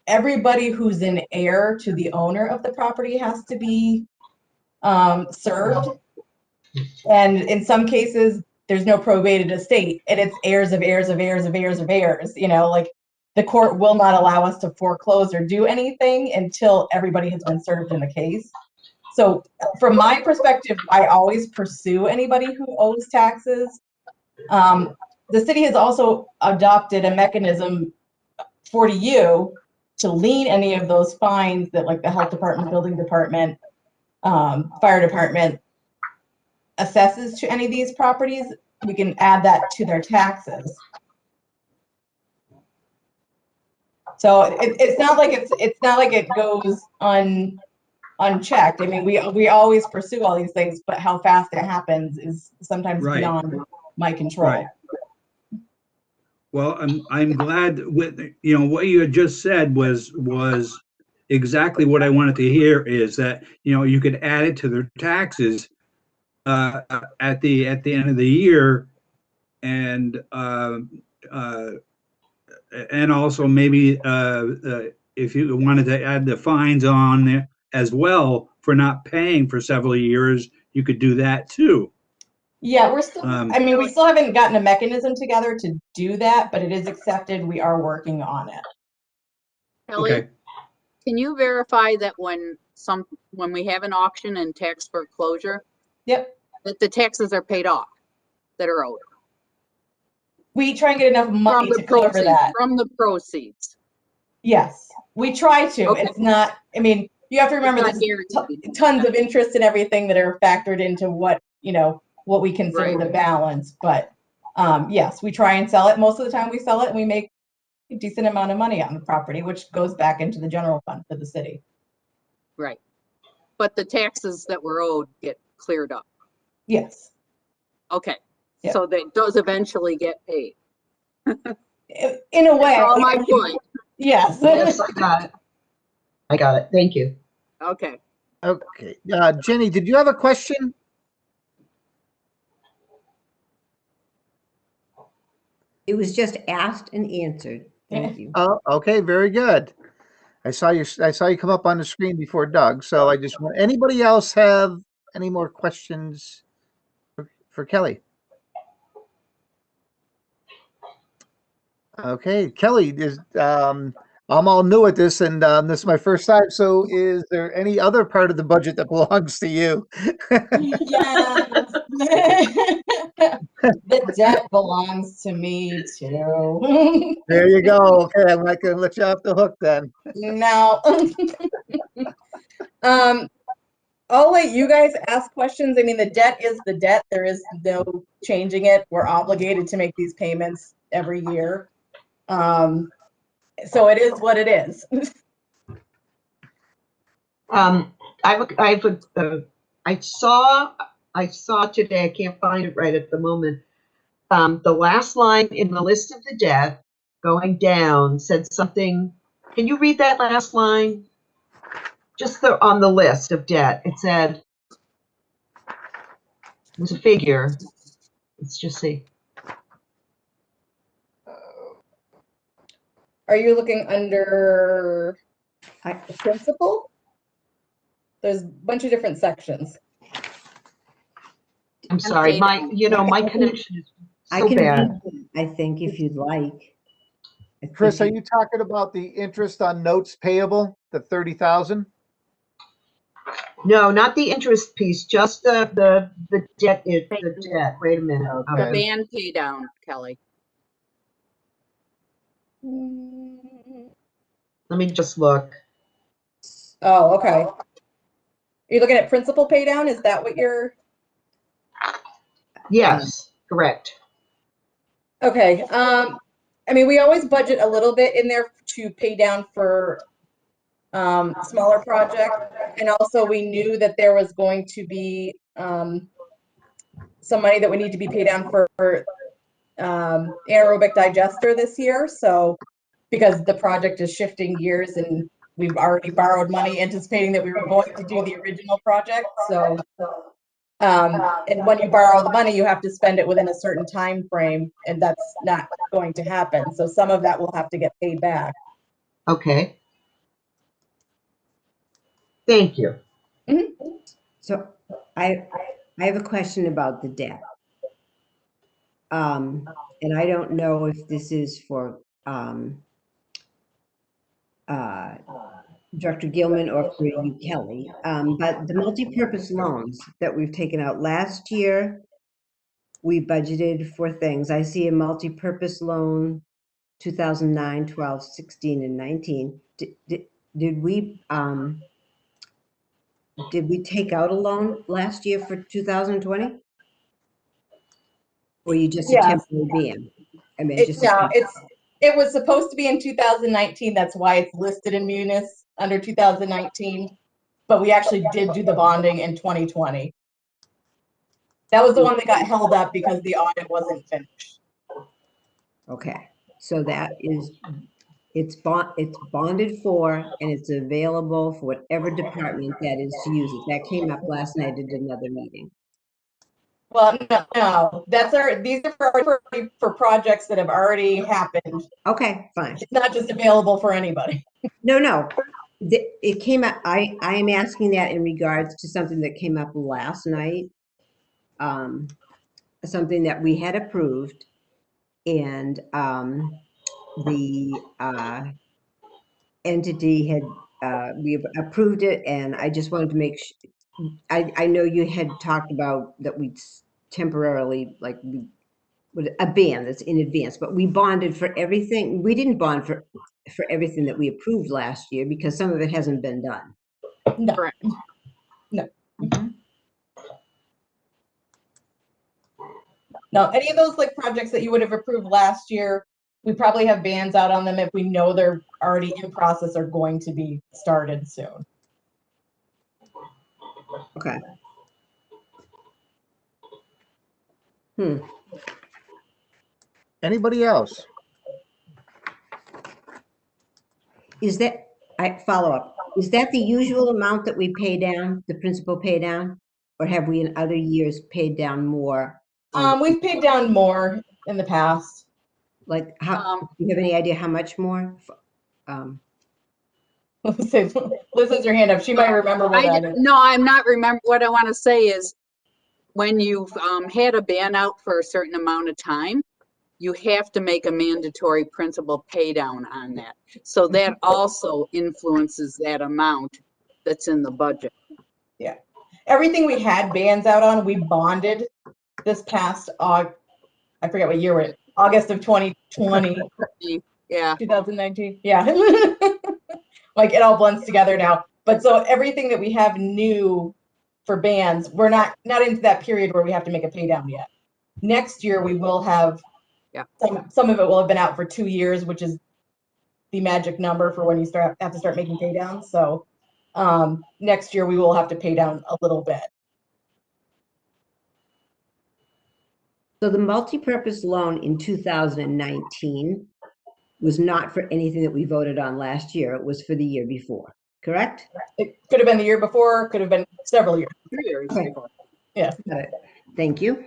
everybody who's an heir to the owner of the property has to be served. And in some cases, there's no probated estate, and it's heirs of heirs of heirs of heirs of heirs. You know, like the court will not allow us to foreclose or do anything until everybody has been served in the case. So from my perspective, I always pursue anybody who owes taxes. The city has also adopted a mechanism for you to lien any of those fines that like the health department, building department, fire department assesses to any of these properties. We can add that to their taxes. So it's not like it goes unchecked. I mean, we always pursue all these things, but how fast it happens is sometimes Right. beyond my control. Right. Well, I'm glad with, you know, what you had just said was exactly what I wanted to hear, is that, you know, you could add it to their taxes at the end of the year, and also maybe if you wanted to add the fines on there as well for not paying for several years, you could do that too. Yeah, we're still, I mean, we still haven't gotten a mechanism together to do that, but it is accepted. We are working on it. Kelly, Okay. can you verify that when we have an auction and tax foreclosure, Yep. that the taxes are paid off that are owed? We try and get enough money to cover that. From the proceeds. Yes, we try to. Okay. It's not, I mean, you have to remember It's not there's tons of interest and everything that are factored into what, you know, what we consider Right. the balance. But yes, we try and sell it. Most of the time we sell it and we make a decent amount of money on the property, which goes back into the general fund for the city. Right. But the taxes that were owed get cleared up. Yes. Okay. Yep. So that does eventually get paid. In a way. That's all my point. Yes. Yes, I got it. I got it. Thank you. Okay. Okay. Jenny, did you have a question? It was just asked and answered. Thank you. Oh, okay, very good. I saw you come up on the screen before Doug, so I just want, anybody else have any more questions for Kelly? Okay, Kelly, I'm all new at this, and this is my first time. So, is there any other part of the budget that belongs to you? Yes. The debt belongs to me too. There you go. Okay, I'm not going to let you off the hook then. No. I'll let you guys ask questions. I mean, the debt is the debt. There is no changing it. We're obligated to make these payments every year. So it is what it is. I saw today, I can't find it right at the moment. The last line in the list of the debt going down said something. Can you read that last line? Just on the list of debt, it said, it was a figure. Let's just see. Are you looking under the principal? There's a bunch of different sections. I'm sorry, my connection is I so can bad. read them, I think, if you'd like. Chris, are you talking about the interest on notes payable, the 30,000? No, not the interest piece, just the debt. The debt. Wait a minute. Okay. The van pay down, Kelly. Let me just look. Oh, okay. You're looking at principal pay down? Is that what you're? Yes, correct. Okay. I mean, we always budget a little bit in there to pay down for smaller projects. And also we knew that there was going to be some money that would need to be paid down for anaerobic digester this year. So because the project is shifting gears and we've already borrowed money anticipating that we were going to do the original project. So And when you borrow the money, you have to spend it within a certain time frame, and that's not going to happen. So some of that will have to get paid back. Okay. Thank you. So I have a question about the debt. And I don't know if this is for Director Gilman or for you, Kelly, but the multi-purpose loans that we've taken out last year, we budgeted for things. I see a multi-purpose loan 2009, 12, 16, and 19. Did we take out a loan last year for 2020? Or you just a Yes. temporary ban? I mean, It was supposed to be in 2019. That's why it's listed in Munis under 2019. But we actually did do the bonding in 2020. That was the one that got held up because the audit wasn't finished. Okay, so that is, it's bonded for, and it's available for whatever department that is to use it. That came up last night at another meeting. Well, no, these are for projects that have already happened. Okay, fine. It's not just available for anybody. No. It came up, I am asking that in regards to something that came up last night. Something that we had approved, and the entity had, we approved it, and I just wanted to make sure, I know you had talked about that we'd temporarily, like, with a ban that's in advance, but we bonded for everything. We didn't bond for everything that we approved last year because some of it hasn't been done. No. Correct. No. No, any of those like projects that you would have approved last year, we probably have bans out on them if we know they're already in process or going to be started soon. Okay. Anybody else? Is that, follow up, is that the usual amount that we pay down, the principal pay down? Or have we in other years paid down more? We've paid down more in the past. Like, how, do you have any idea how much more? Liz has her hand up. She might remember what that is. No, I'm not remember. What I want to say is when you've had a ban out for a certain amount of time, you have to make a mandatory principal pay down on that. So that also influences that amount that's in the budget. Yeah. Everything we had bans out on, we bonded this past, I forget what year we're in, August of 2020. Yeah. 2019. Yeah. Like it all blends together now. But so everything that we have new for bans, we're not into that period where we have to make a pay down yet. Next year we will have, some of it will have been out for 2 years, which is the magic number for when you have to start making pay downs. So next year we will have to pay down a little bit. So the multi-purpose loan in 2019 was not for anything that we voted on last year. It was for the year before, correct? It could have been the year before, could have been several years. 3 years Okay. before. Yeah. Got it. Thank you.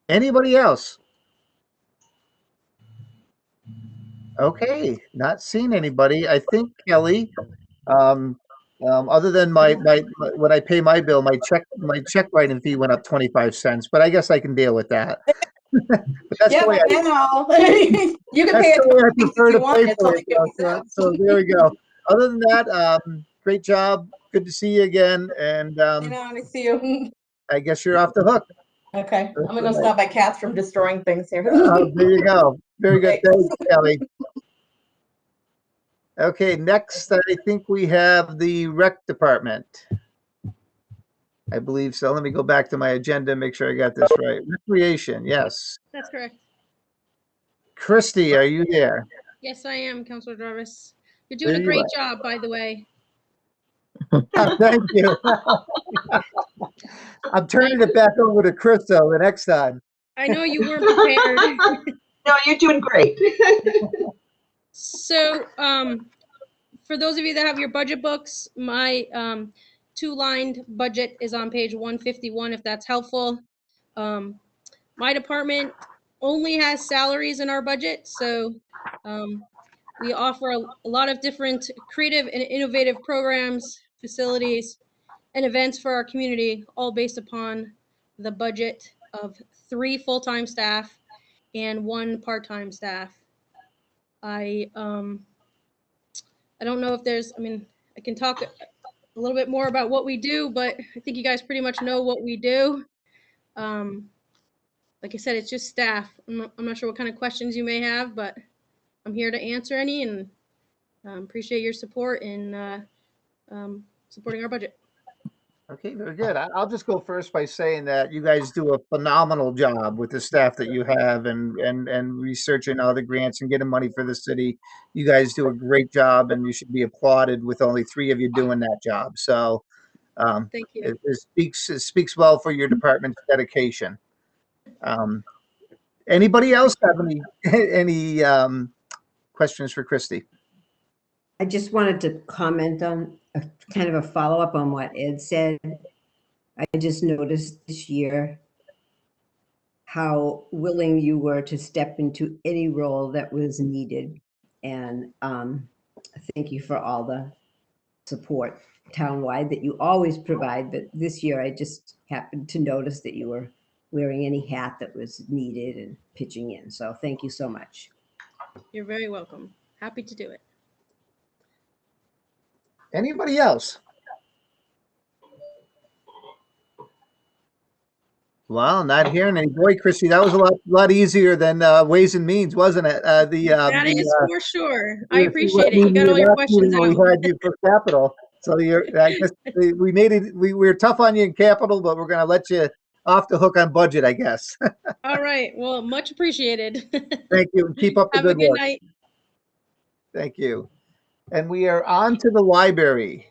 Anybody else? Okay, not seeing anybody. I think Kelly, other than my when I pay my bill, my check writing fee went up 25 cents, but I guess I can deal with that. But that's Yeah, the way but now you can pay that's the way I it prefer to pay it's for only it. 50 So, cents. so there we go. Other than that, great job. Good to see you again. And I see you. I guess you're off the hook. Okay, I'm gonna stop my cats from destroying things here. There you go. Very good. Thanks, Kelly. Okay, next, I think we have the rec department. I believe so. Let me go back to my agenda, make sure I got this right. Recreation, yes. That's correct. Christy, are you there? Yes, I am, Councilor Jarvis. You're There doing a you great are. job, by the way. Thank you. I'm turning it back over to Christo the next time. I know you weren't prepared. No, you're doing great. So, for those of you that have your budget books, my two-lined budget is on page 151, if that's helpful. My department only has salaries in our budget, so we offer a lot of different creative and innovative programs, facilities, and events for our community, all based upon the budget of 3 full-time staff and 1 part-time staff. I don't know if there's, I mean, I can talk a little bit more about what we do, but I think you guys pretty much know what we do. Like I said, it's just staff. I'm not sure what kind of questions you may have, but I'm here to answer any, and appreciate your support in supporting our budget. Okay, very good. I'll just go first by saying that you guys do a phenomenal job with the staff that you have and researching all the grants and getting money for the city. You guys do a great job, and you should be applauded with only 3 of you doing that job. So Thank you. it speaks well for your department's dedication. Anybody else have any questions for Christy? I just wanted to comment on a kind of a follow-up on what Ed said. I just noticed this year how willing you were to step into any role that was needed. And thank you for all the support townwide that you always provide. But this year, I just happened to notice that you were wearing any hat that was needed and pitching in. So thank you so much. You're very welcome. Happy to do it. Anybody else? Well, not hearing any. Boy, Christy, that was a lot easier than Ways and Means, wasn't it? That is for sure. I appreciate it. You got all your questions We out. had you for capital, so I guess we made it. We were tough on you in capital, but we're going to let you off the hook on budget, I guess. All right. Well, much appreciated. Thank you, and keep up the Have a good good work. night. Thank you. And we are on to the library.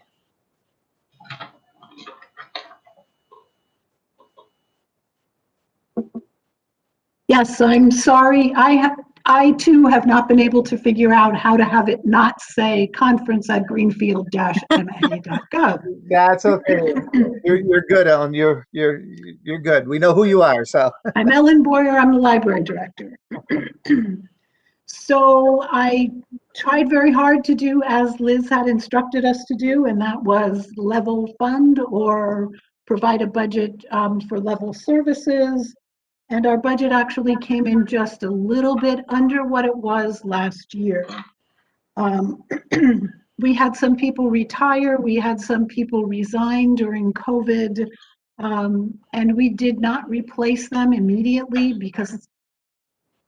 Yes, I'm sorry. I too have not been able to figure out how to have it not say conference@greenfield-ma.gov. That's okay. You're good, Ellen. You're good. We know who you are. So I'm Ellen Boyer. I'm the library director. So I tried very hard to do as Liz had instructed us to do, and that was level fund or provide a budget for level services. And our budget actually came in just a little bit under what it was last year. We had some people retire, we had some people resign during COVID, and we did not replace them immediately because,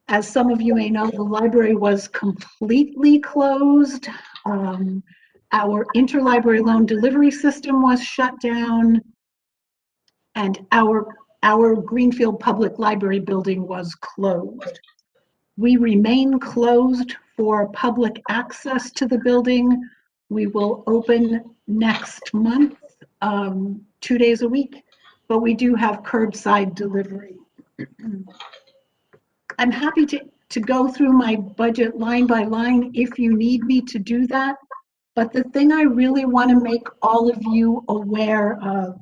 as some of you may know, the library was completely closed. Our interlibrary loan delivery system was shut down, and our Greenfield Public Library building was closed. We remain closed for public access to the building. We will open next month, 2 days a week, but we do have curbside delivery. I'm happy to go through my budget line by line if you need me to do that. But the thing I really want to make all of you aware of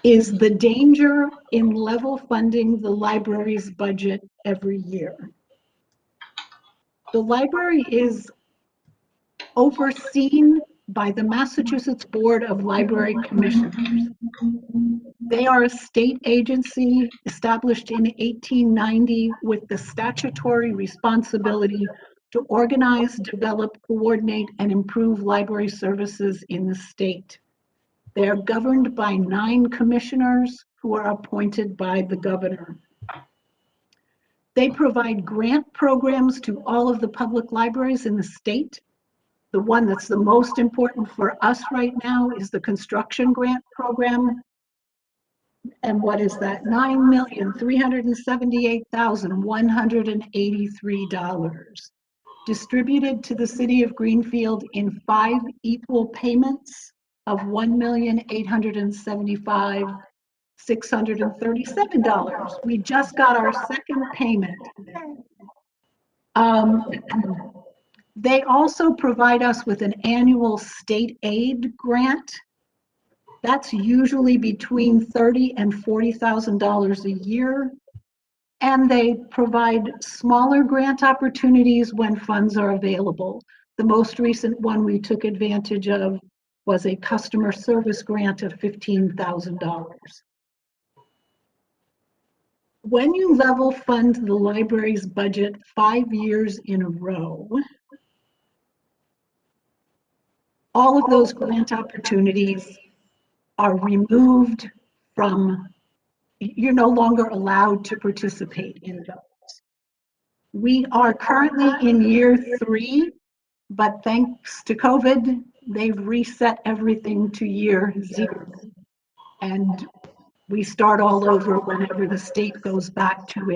is the danger in level funding the library's budget every year. The library is overseen by the Massachusetts Board of Library Commissioners. They are a state agency established in 1890 with the statutory responsibility to organize, develop, coordinate, and improve library services in the state. They are governed by 9 commissioners who are appointed by the governor. They provide grant programs to all of the public libraries in the state. The one that's the most important for us right now is the construction grant program. And what is that? $9,378,183 distributed to the city of Greenfield in 5 equal payments of $1,875,637. We just got our second payment. They also provide us with an annual state aid grant. That's usually between $30,000 and $40,000 a year. And they provide smaller grant opportunities when funds are available. The most recent one we took advantage of was a customer service grant of $15,000. When you level fund the library's budget 5 years in a row, all of those grant opportunities are removed from, you're no longer allowed to participate in those. We are currently in year 3, but thanks to COVID, they've reset everything to year 0. And we start all over whenever the state goes back to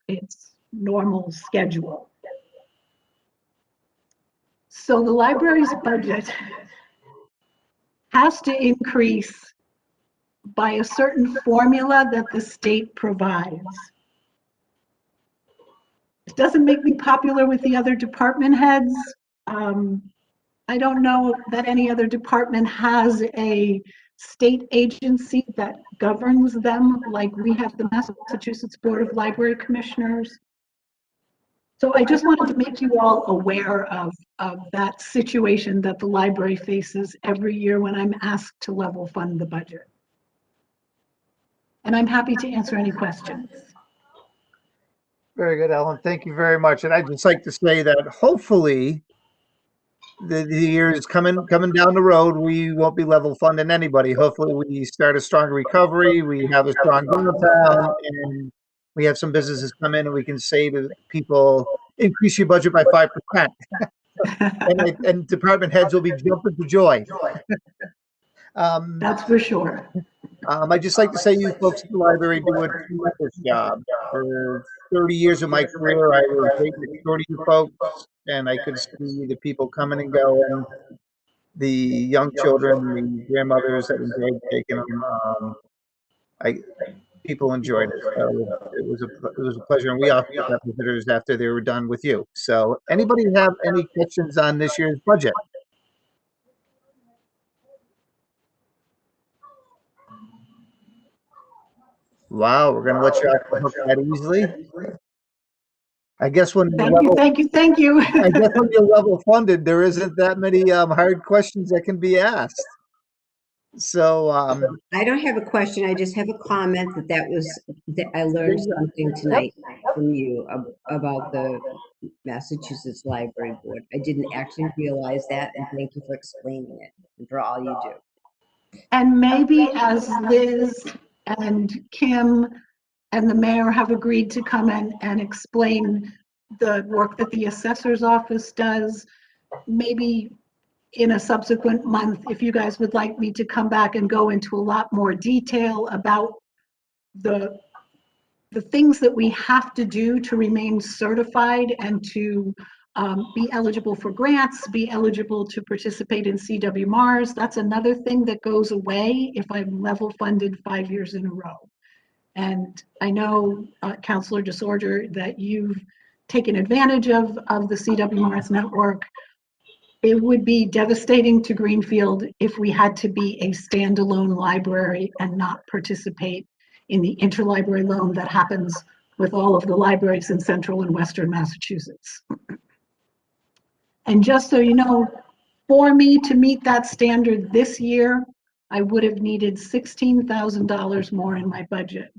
its normal schedule. So the library's budget has to increase by a certain formula that the state provides. It doesn't make me popular with the other department heads. I don't know that any other department has a state agency that governs them like we have the Massachusetts Board of Library Commissioners. So I just wanted to make you all aware of that situation that the library faces every year when I'm asked to level fund the budget. And I'm happy to answer any questions. Very good, Ellen. Thank you very much. And I'd just like to say that hopefully the year is coming down the road. We won't be level funding anybody. Hopefully we start a strong recovery. We have a strong downtown, and we have some businesses come in and we can say to people, increase your budget by 5%. and department heads will be jumping for joy. That's for sure. I'd just like to say you folks at the library do a tremendous job. For 30 years of my career, I was waiting next door to you folks, and I could see the people coming and going, the young children, the grandmothers that enjoyed taking them. People enjoyed it. So it was a pleasure, and we often got visitors after they were done with you. So anybody have any questions on this year's budget? Wow, we're going to let you off the hook that easily. I guess when Thank you. I guess when you're level funded, there isn't that many hard questions that can be asked. So I don't have a question. I just have a comment that I learned something tonight from you about the Massachusetts Library Board. I didn't actually realize that, and thank you for explaining it and for all you do. And maybe as Liz and Kim and the mayor have agreed to come in and explain the work that the assessor's office does, maybe in a subsequent month, if you guys would like me to come back and go into a lot more detail about the things that we have to do to remain certified and to be eligible for grants, be eligible to participate in CWMARS. That's another thing that goes away if I'm level funded 5 years in a row. And I know, Councilor DeSorger, that you've taken advantage of the CWMARS network. It would be devastating to Greenfield if we had to be a standalone library and not participate in the interlibrary loan that happens with all of the libraries in central and western Massachusetts. And just so you know, for me to meet that standard this year, I would have needed $16,000 more in my budget,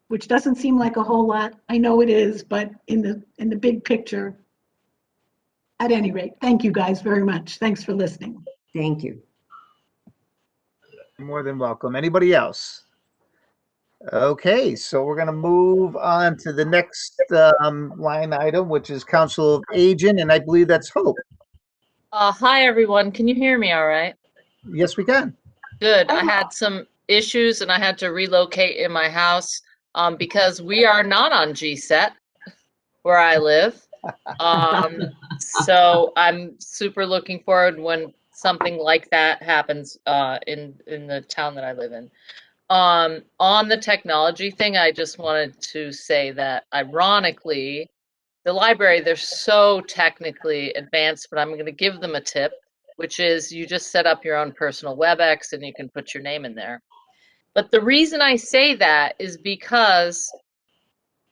which doesn't seem like a whole lot. I know it is, but in the big picture, at any rate, thank you guys very much. Thanks for listening. Thank you. You're more than welcome. Anybody else? Okay, so we're going to move on to the next line item, which is Council of Agent, and I believe that's Hope. Hi, everyone. Can you hear me all right? Yes, we can. Good. I had some issues and I had to relocate in my house because we are not on GSET where I live. So I'm super looking forward when something like that happens in the town that I live in. On the technology thing, I just wanted to say that ironically, the library, they're so technically advanced, but I'm going to give them a tip, which is you just set up your own personal WebEx and you can put your name in there. But the reason I say that is because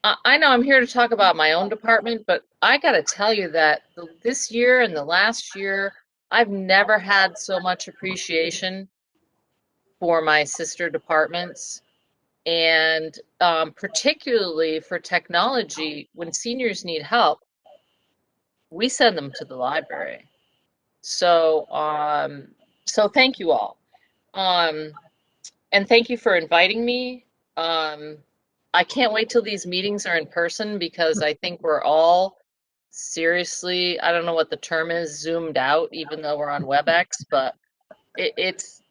I know I'm here to talk about my own department, but I got to tell you that this year and the last year, I've never had so much appreciation for my sister departments, and particularly for technology. When seniors need help, we send them to the library. So, so thank you all, and thank you for inviting me. I can't wait till these meetings are in person because I think we're all seriously, I don't know what the term is, zoomed out, even though we're on WebEx, but it's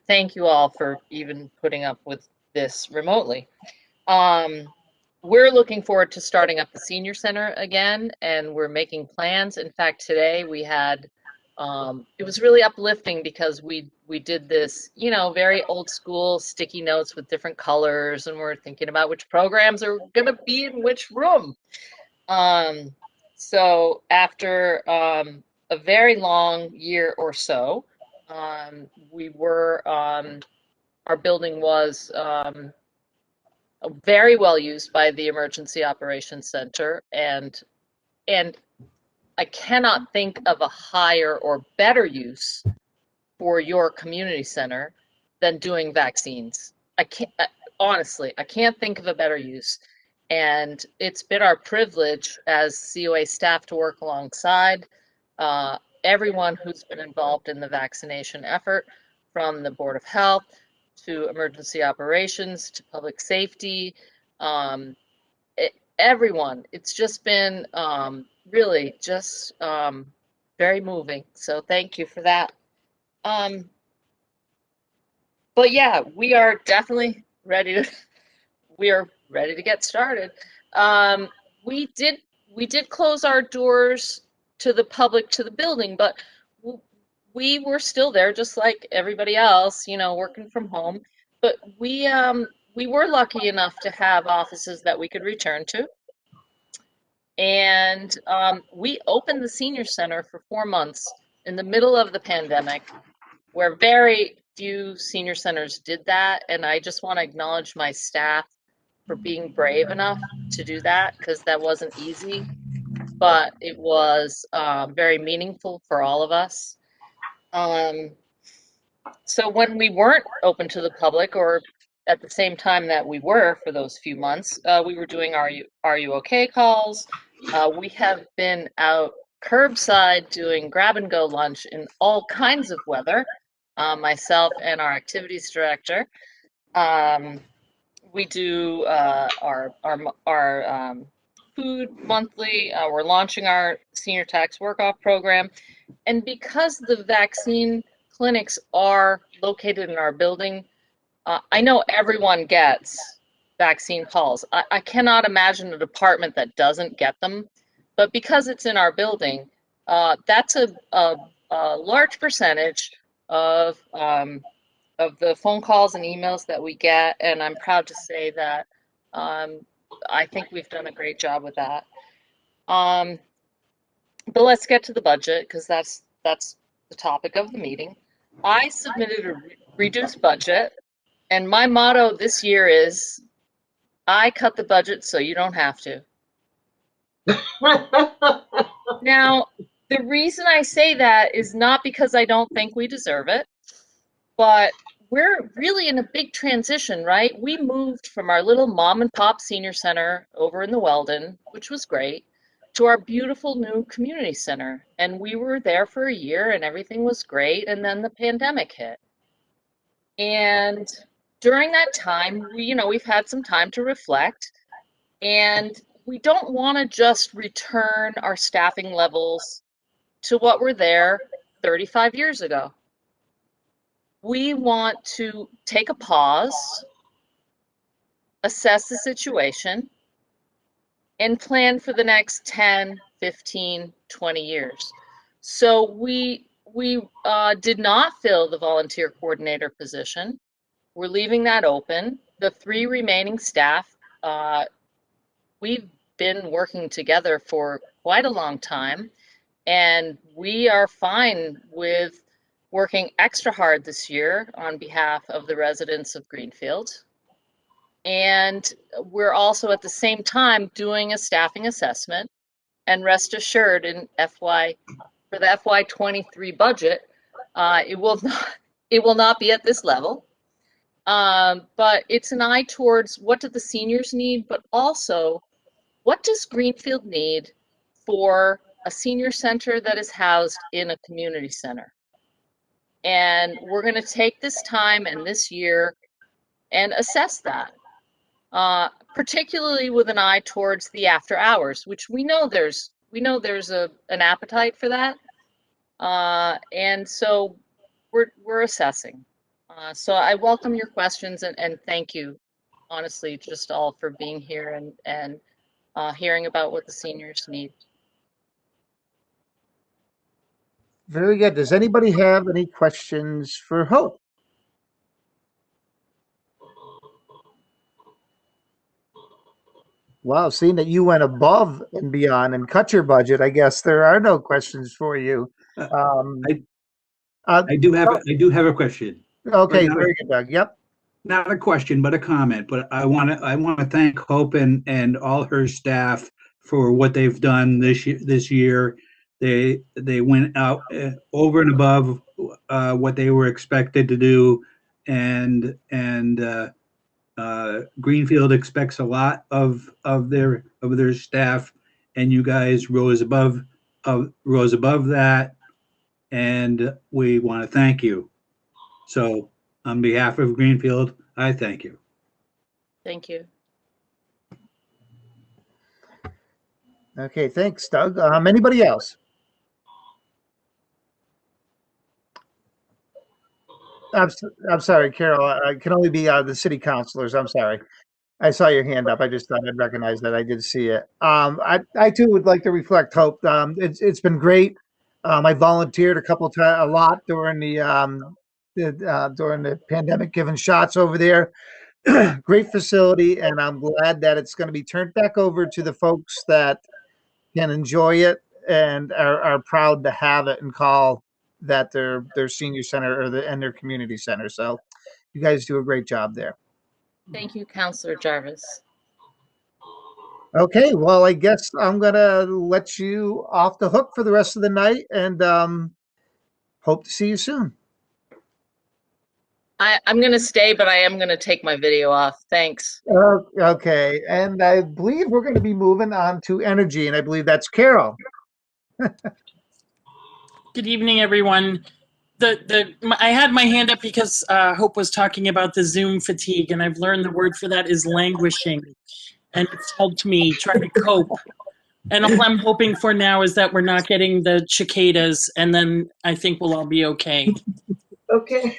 thank you all for even putting up with this remotely. We're looking forward to starting up the senior center again, and we're making plans. In fact, today we had, it was really uplifting because we did this, you know, very old school sticky notes with different colors, and we're thinking about which programs are going to be in which room. So after a very long year or so, we were, our building was very well used by the Emergency Operations Center, and I cannot think of a higher or better use for your community center than doing vaccines. I can't, honestly, I can't think of a better use. And it's been our privilege as COA staff to work alongside everyone who's been involved in the vaccination effort, from the Board of Health to emergency operations to public safety, everyone. It's just been really just very moving. So thank you for that. But yeah, we are definitely ready to, we are ready to get started. We did close our doors to the public, to the building, but we were still there just like everybody else, you know, working from home. But we were lucky enough to have offices that we could return to. And we opened the senior center for 4 months in the middle of the pandemic, where very few senior centers did that. And I just want to acknowledge my staff for being brave enough to do that, because that wasn't easy, but it was very meaningful for all of us. So when we weren't open to the public, or at the same time that we were for those few months, we were doing Are you okay calls. We have been out curbside doing grab and go lunch in all kinds of weather, myself and our activities director. We do our food monthly. We're launching our senior tax work-off program. And because the vaccine clinics are located in our building, I know everyone gets vaccine calls. I cannot imagine a department that doesn't get them. But because it's in our building, that's a large percentage of the phone calls and emails that we get, and I'm proud to say that I think we've done a great job with that. But let's get to the budget, because that's the topic of the meeting. I submitted a reduced budget, and my motto this year is, I cut the budget so you don't have to. Now, the reason I say that is not because I don't think we deserve it, but we're really in a big transition, right? We moved from our little mom and pop senior center over in the Weldon, which was great, to our beautiful new community center. And we were there for a year and everything was great. And then the pandemic hit. And during that time, we've had some time to reflect, and we don't want to just return our staffing levels to what were there 35 years ago. We want to take a pause, assess the situation, and plan for the next 10, 15, 20 years. So we did not fill the volunteer coordinator position. We're leaving that open. The 3 remaining staff, we've been working together for quite a long time, and we are fine with working extra hard this year on behalf of the residents of Greenfield. And we're also at the same time doing a staffing assessment. And rest assured, for the FY23 budget, it will not be at this level. But it's an eye towards what do the seniors need, but also what does Greenfield need for a senior center that is housed in a community center. And we're going to take this time and this year and assess that, particularly with an eye towards the after hours, which we know there's an appetite for that, and so we're assessing. So I welcome your questions and thank you, honestly, just all for being here and hearing about what the seniors need. Very good. Does anybody have any questions for Hope? Wow, seeing that you went above and beyond and cut your budget, I guess there are no questions for you. I do have a question. Okay, very good, Doug. Yep. Not a question, but a comment. But I want to thank Hope and all her staff for what they've done this year. They went out over and above what they were expected to do, and Greenfield expects a lot of their staff, and you guys rose above that, and we want to thank you. So on behalf of Greenfield, I thank you. Thank you. Okay, thanks, Doug. Anybody else? I'm sorry, Carol. I can only be the city councilors. I'm sorry. I saw your hand up. I just thought I'd recognize that. I did see it. I too would like to reflect, Hope. It's been great. I volunteered a lot during the pandemic, giving shots over there. Great facility, and I'm glad that it's going to be turned back over to the folks that can enjoy it and are proud to have it and call that their senior center and their community center. So you guys do a great job there. Thank you, Councilor Jarvis. Okay, well, I guess I'm going to let you off the hook for the rest of the night, and hope to see you soon. I'm going to stay, but I am going to take my video off. Thanks. Okay, and I believe we're going to be moving on to energy, and I believe that's Carol. Good evening, everyone. I had my hand up because Hope was talking about the Zoom fatigue, and I've learned the word for that is languishing, and it's helped me try to cope. And all I'm hoping for now is that we're not getting the cicadas, and then I think we'll all be okay. Okay.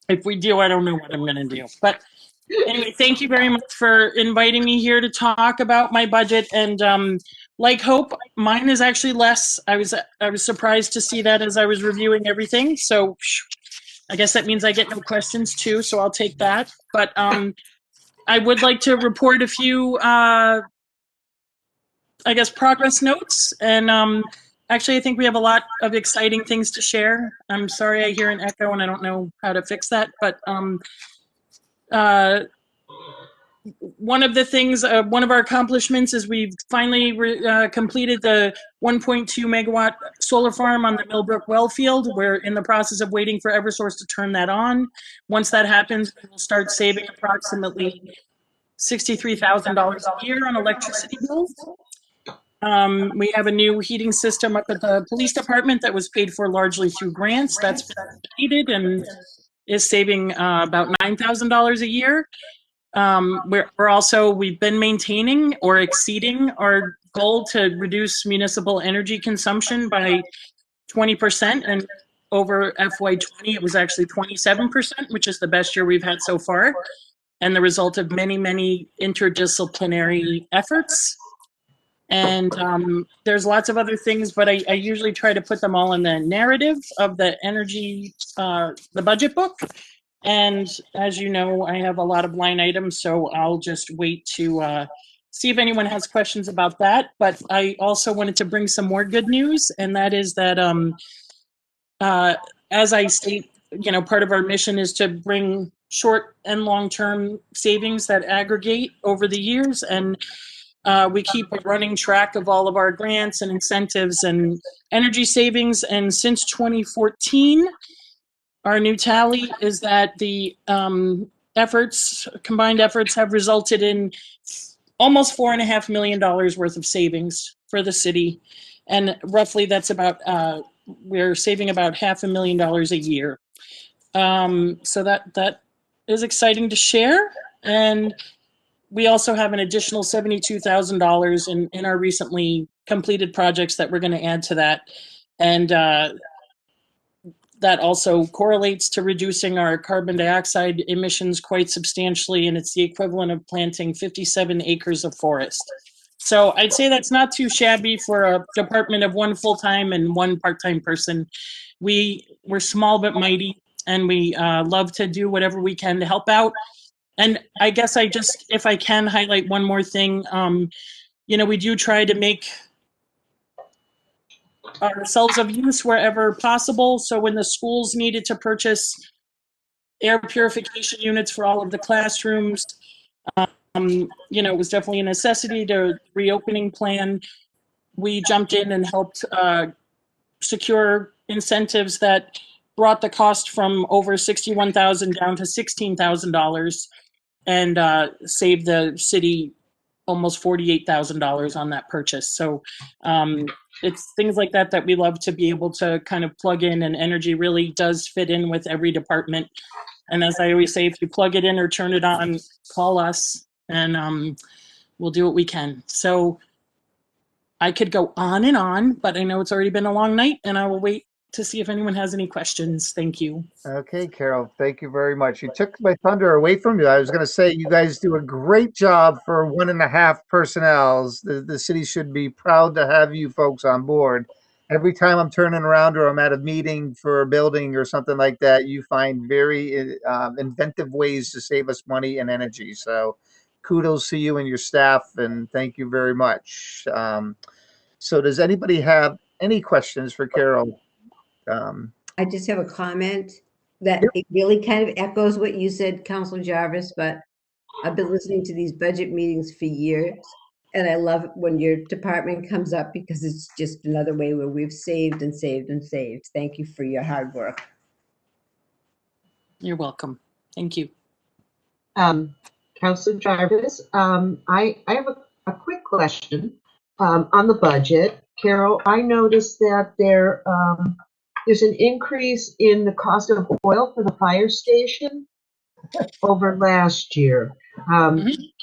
If we do, I don't know what I'm going to do. But anyway, thank you very much for inviting me here to talk about my budget. And like Hope, mine is actually less. I was surprised to see that as I was reviewing everything. So I guess that means I get no questions too. So I'll take that. But I would like to report a few, I guess, progress notes. And actually, I think we have a lot of exciting things to share. I'm sorry I hear an echo and I don't know how to fix that. But one of the things, one of our accomplishments is we've finally completed the 1.2 megawatt solar farm on the Millbrook well field. We're in the process of waiting for Eversource to turn that on. Once that happens, we will start saving approximately $63,000 a year on electricity bills. We have a new heating system up at the police department that was paid for largely through grants. That's been completed and is saving about $9,000 a year. We've been maintaining or exceeding our goal to reduce municipal energy consumption by 20%, and over FY20 it was actually 27%, which is the best year we've had so far, and the result of many, many interdisciplinary efforts. And there's lots of other things, but I usually try to put them all in the narrative of the energy, the budget book. And as you know, I have a lot of line items, so I'll just wait to see if anyone has questions about that. But I also wanted to bring some more good news, and that is that as I state, part of our mission is to bring short and long-term savings that aggregate over the years. And we keep a running track of all of our grants and incentives and energy savings. And since 2014, our new tally is that the combined efforts have resulted in almost $4.5 million worth of savings for the city. And roughly that's about, we're saving about $500,000 a year. So that is exciting to share. And we also have an additional $72,000 in our recently completed projects that we're going to add to that. And that also correlates to reducing our carbon dioxide emissions quite substantially, and it's the equivalent of planting 57 acres of forest. So I'd say that's not too shabby for a department of one full-time and one part-time person. We're small but mighty, and we love to do whatever we can to help out. And I guess if I can highlight one more thing, we do try to make ourselves of use wherever possible. So when the schools needed to purchase air purification units for all of the classrooms, it was definitely a necessity to reopening plan. We jumped in and helped secure incentives that brought the cost from over $61,000 down to $16,000 and saved the city almost $48,000 on that purchase. So it's things like that we love to be able to kind of plug in, and energy really does fit in with every department. And as I always say, if you plug it in or turn it on, call us and we'll do what we can. So I could go on, but I know it's already been a long night, and I will wait to see if anyone has any questions. Thank you. Okay, Carol, thank you very much. You took my thunder away from you. I was going to say you guys do a great job for 1.5 personnels. The city should be proud to have you folks on board. Every time I'm turning around or I'm at a meeting for a building or something like that, you find very inventive ways to save us money and energy. So kudos to you and your staff, and thank you very much. So does anybody have any questions for Carol? I just have a comment that it really kind of echoes what you said, Councilor Jarvis, but I've been listening to these budget meetings for years, and I love it when your department comes up because it's just another way where we've saved and saved and saved. Thank you for your hard work. You're welcome. Thank you. Councilor Jarvis, I have a quick question on the budget. Carol, I noticed that there's an increase in the cost of oil for the fire station over last year.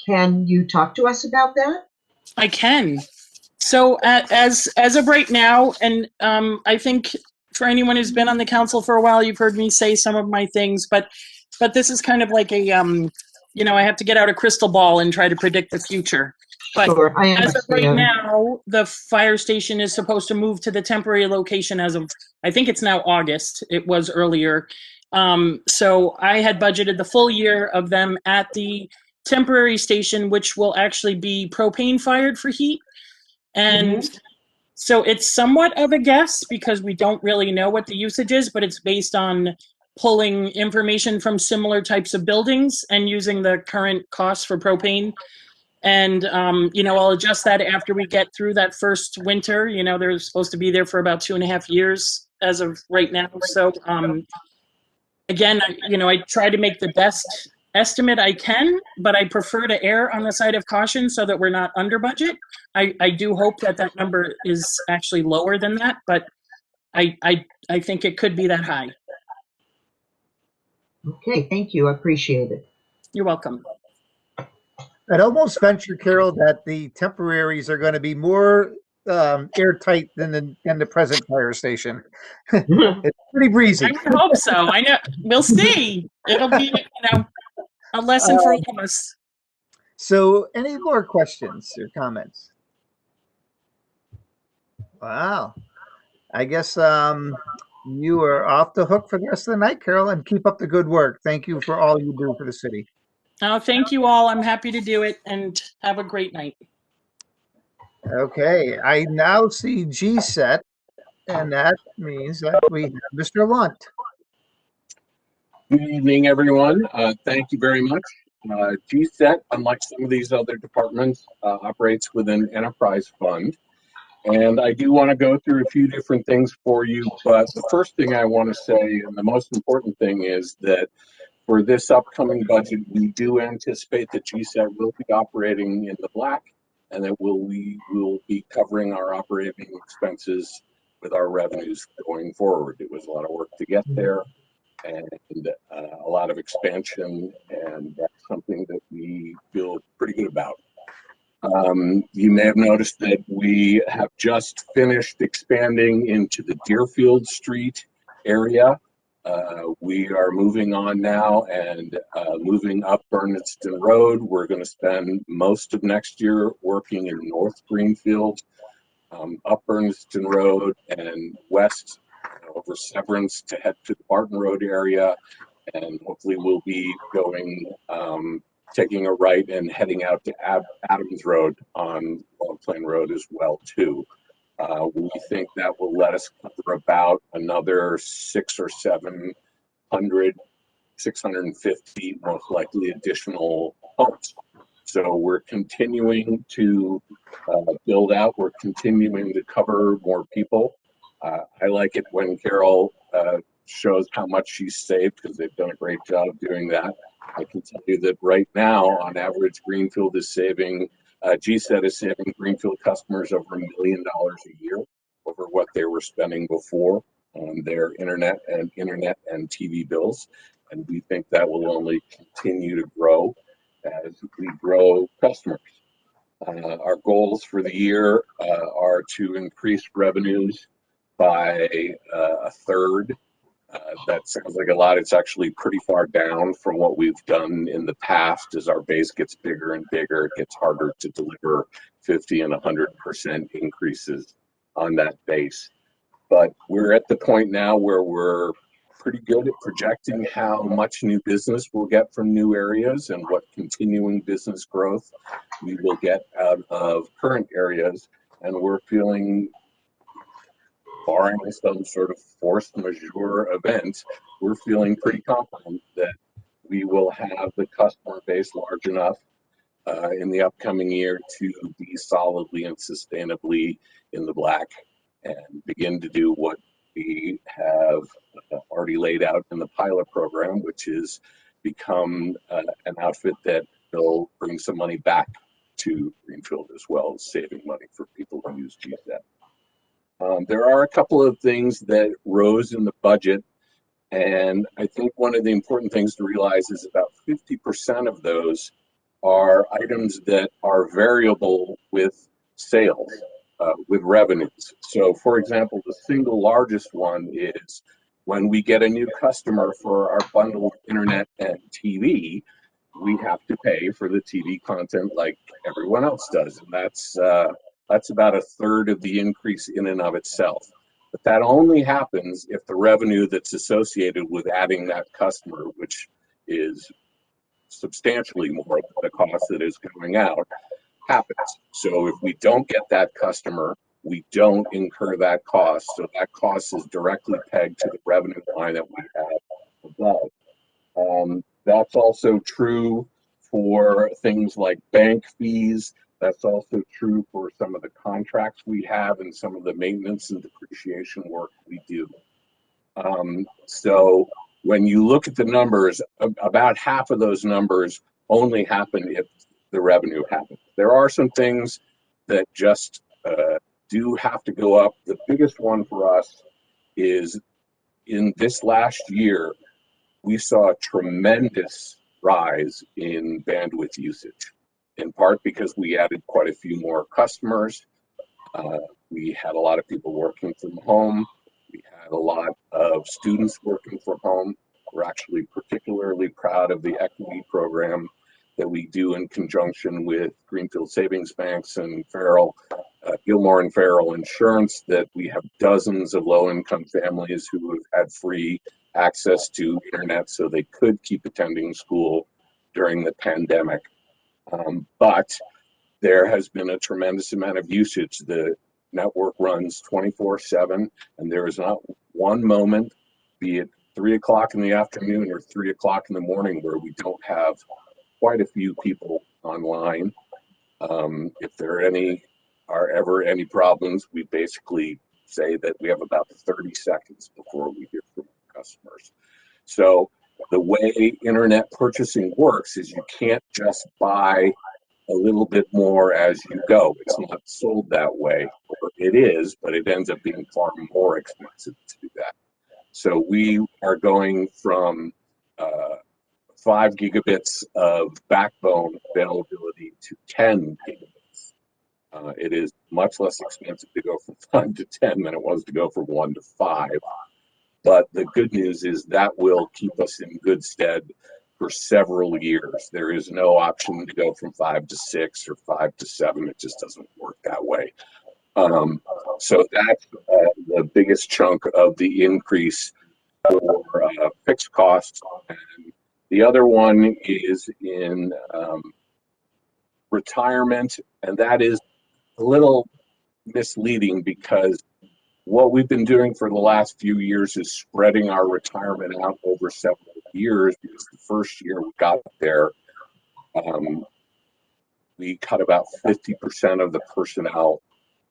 Can you talk to us about that? I can. So as of right now, and I think for anyone who's been on the council for a while, you've heard me say some of my things, but this is kind of like a, I have to get out a crystal ball and try to predict the future. But sure, I understand. As of right now, the fire station is supposed to move to the temporary location as of, I think it's now August. It was earlier. So I had budgeted the full year of them at the temporary station, which will actually be propane fired for heat. And so it's somewhat of a guess because we don't really know what the usage is, but it's based on pulling information from similar types of buildings and using the current costs for propane. And, I'll adjust that after we get through that first winter. They're supposed to be there for about 2.5 years as of right now. So, again, I try to make the best estimate I can, but I prefer to err on the side of caution so that we're not under budget. I do hope that number is actually lower than that, but I think it could be that high. Okay, thank you. I appreciate it. You're welcome. I'd almost venture, Carol, that the temporaries are going to be more airtight than the present fire station. It's pretty breezy. I would hope so. I know. We'll see. It'll be, a lesson for all of us. So, any more questions or comments? Wow. I guess You are off the hook for the rest of the night, Carol, and keep up the good work. Thank you for all you do for the city. Oh, thank you all. I'm happy to do it, and have a great night. Okay, I now see GSET, and that means that we have Mr. Lunt. Good evening, everyone. Thank you very much. GSET, unlike some of these other departments, operates with an enterprise fund. And I do want to go through a few different things for you, but the first thing I want to say, and the most important thing, is that for this upcoming budget, we do anticipate that GSET will be operating in the black, and that we will be covering our operating expenses with our revenues going forward. It was a lot of work to get there, and a lot of expansion, and that's something that we feel pretty good about. You may have noticed that we have just finished expanding into the Deerfield Street area. We are moving on now and moving up Berniston Road. We're going to spend most of next year working in North Greenfield, up Berniston Road and west over Severance to head to the Barton Road area. And hopefully we'll be going, taking a right and heading out to Adams Road on Long Plain Road as well too. We think that will let us cover about another 650 most likely additional homes. So we're continuing to build out, we're continuing to cover more people. I like it when Carol shows how much she's saved, because they've done a great job of doing that. I can tell you that right now, on average, Greenfield is saving, GSET is saving Greenfield customers over $1 million a year over what they were spending before on their internet and TV bills. And we think that will only continue to grow as we grow customers. Our goals for the year are to increase revenues by a third. That sounds like a lot. It's actually pretty far down from what we've done in the past. As our base gets bigger and bigger, it gets harder to deliver 50 and 100% increases on that base. But we're at the point now where we're pretty good at projecting how much new business we'll get from new areas and what continuing business growth we will get out of current areas. And we're feeling, barring some sort of force majeure event, we're feeling pretty confident that we will have the customer base large enough in the upcoming year to be solidly and sustainably in the black and begin to do what we have already laid out in the pilot program, which is become an outfit that will bring some money back to Greenfield, as well as saving money for people who use GSET. There are a couple of things that rose in the budget, and I think one of the important things to realize is about 50% of those are items that are variable with sales, with revenues. So for example, the single largest one is when we get a new customer for our bundled internet and TV, we have to pay for the TV content like everyone else does. And that's about a third of the increase in and of itself. But that only happens if the revenue that's associated with adding that customer, which is substantially more than the cost that is going out, happens. So if we don't get that customer, we don't incur that cost. So that cost is directly pegged to the revenue line that we have above. That's also true for things like bank fees. That's also true for some of the contracts we have and some of the maintenance and depreciation work we do. So when you look at the numbers, about half of those numbers only happen if the revenue happens. There are some things that just do have to go up. The biggest one for us is in this last year, we saw a tremendous rise in bandwidth usage, in part because we added quite a few more customers. We had a lot of people working from home. We had a lot of students working from home. We're actually particularly proud of the equity program that we do in conjunction with Greenfield Savings Banks and Farrell Gilmore and Farrell Insurance that we have dozens of low-income families who have had free access to internet so they could keep attending school during the pandemic. But there has been a tremendous amount of usage. The network runs 24/7, and there is not one moment, be it 3 o'clock in the afternoon or 3 o'clock in the morning, where we don't have quite a few people online. If there are ever any problems, we basically say that we have about 30 seconds before we hear from customers. So the way internet purchasing works is you can't just buy a little bit more as you go. It's not sold that way. It is, but it ends up being far more expensive to do that. So we are going from 5 gigabits of backbone availability to 10 gigabits. It is much less expensive to go from 5 to 10 than it was to go from 1 to 5. But the good news is that will keep us in good stead for several years. There is no option to go from 5 to 6 or 5 to 7. It just doesn't work that way. So that's the biggest chunk of the increase for fixed costs. And the other one is in retirement, and that is a little misleading because what we've been doing for the last few years is spreading our retirement out over several years, because the first year we got there, we cut about 50% of the personnel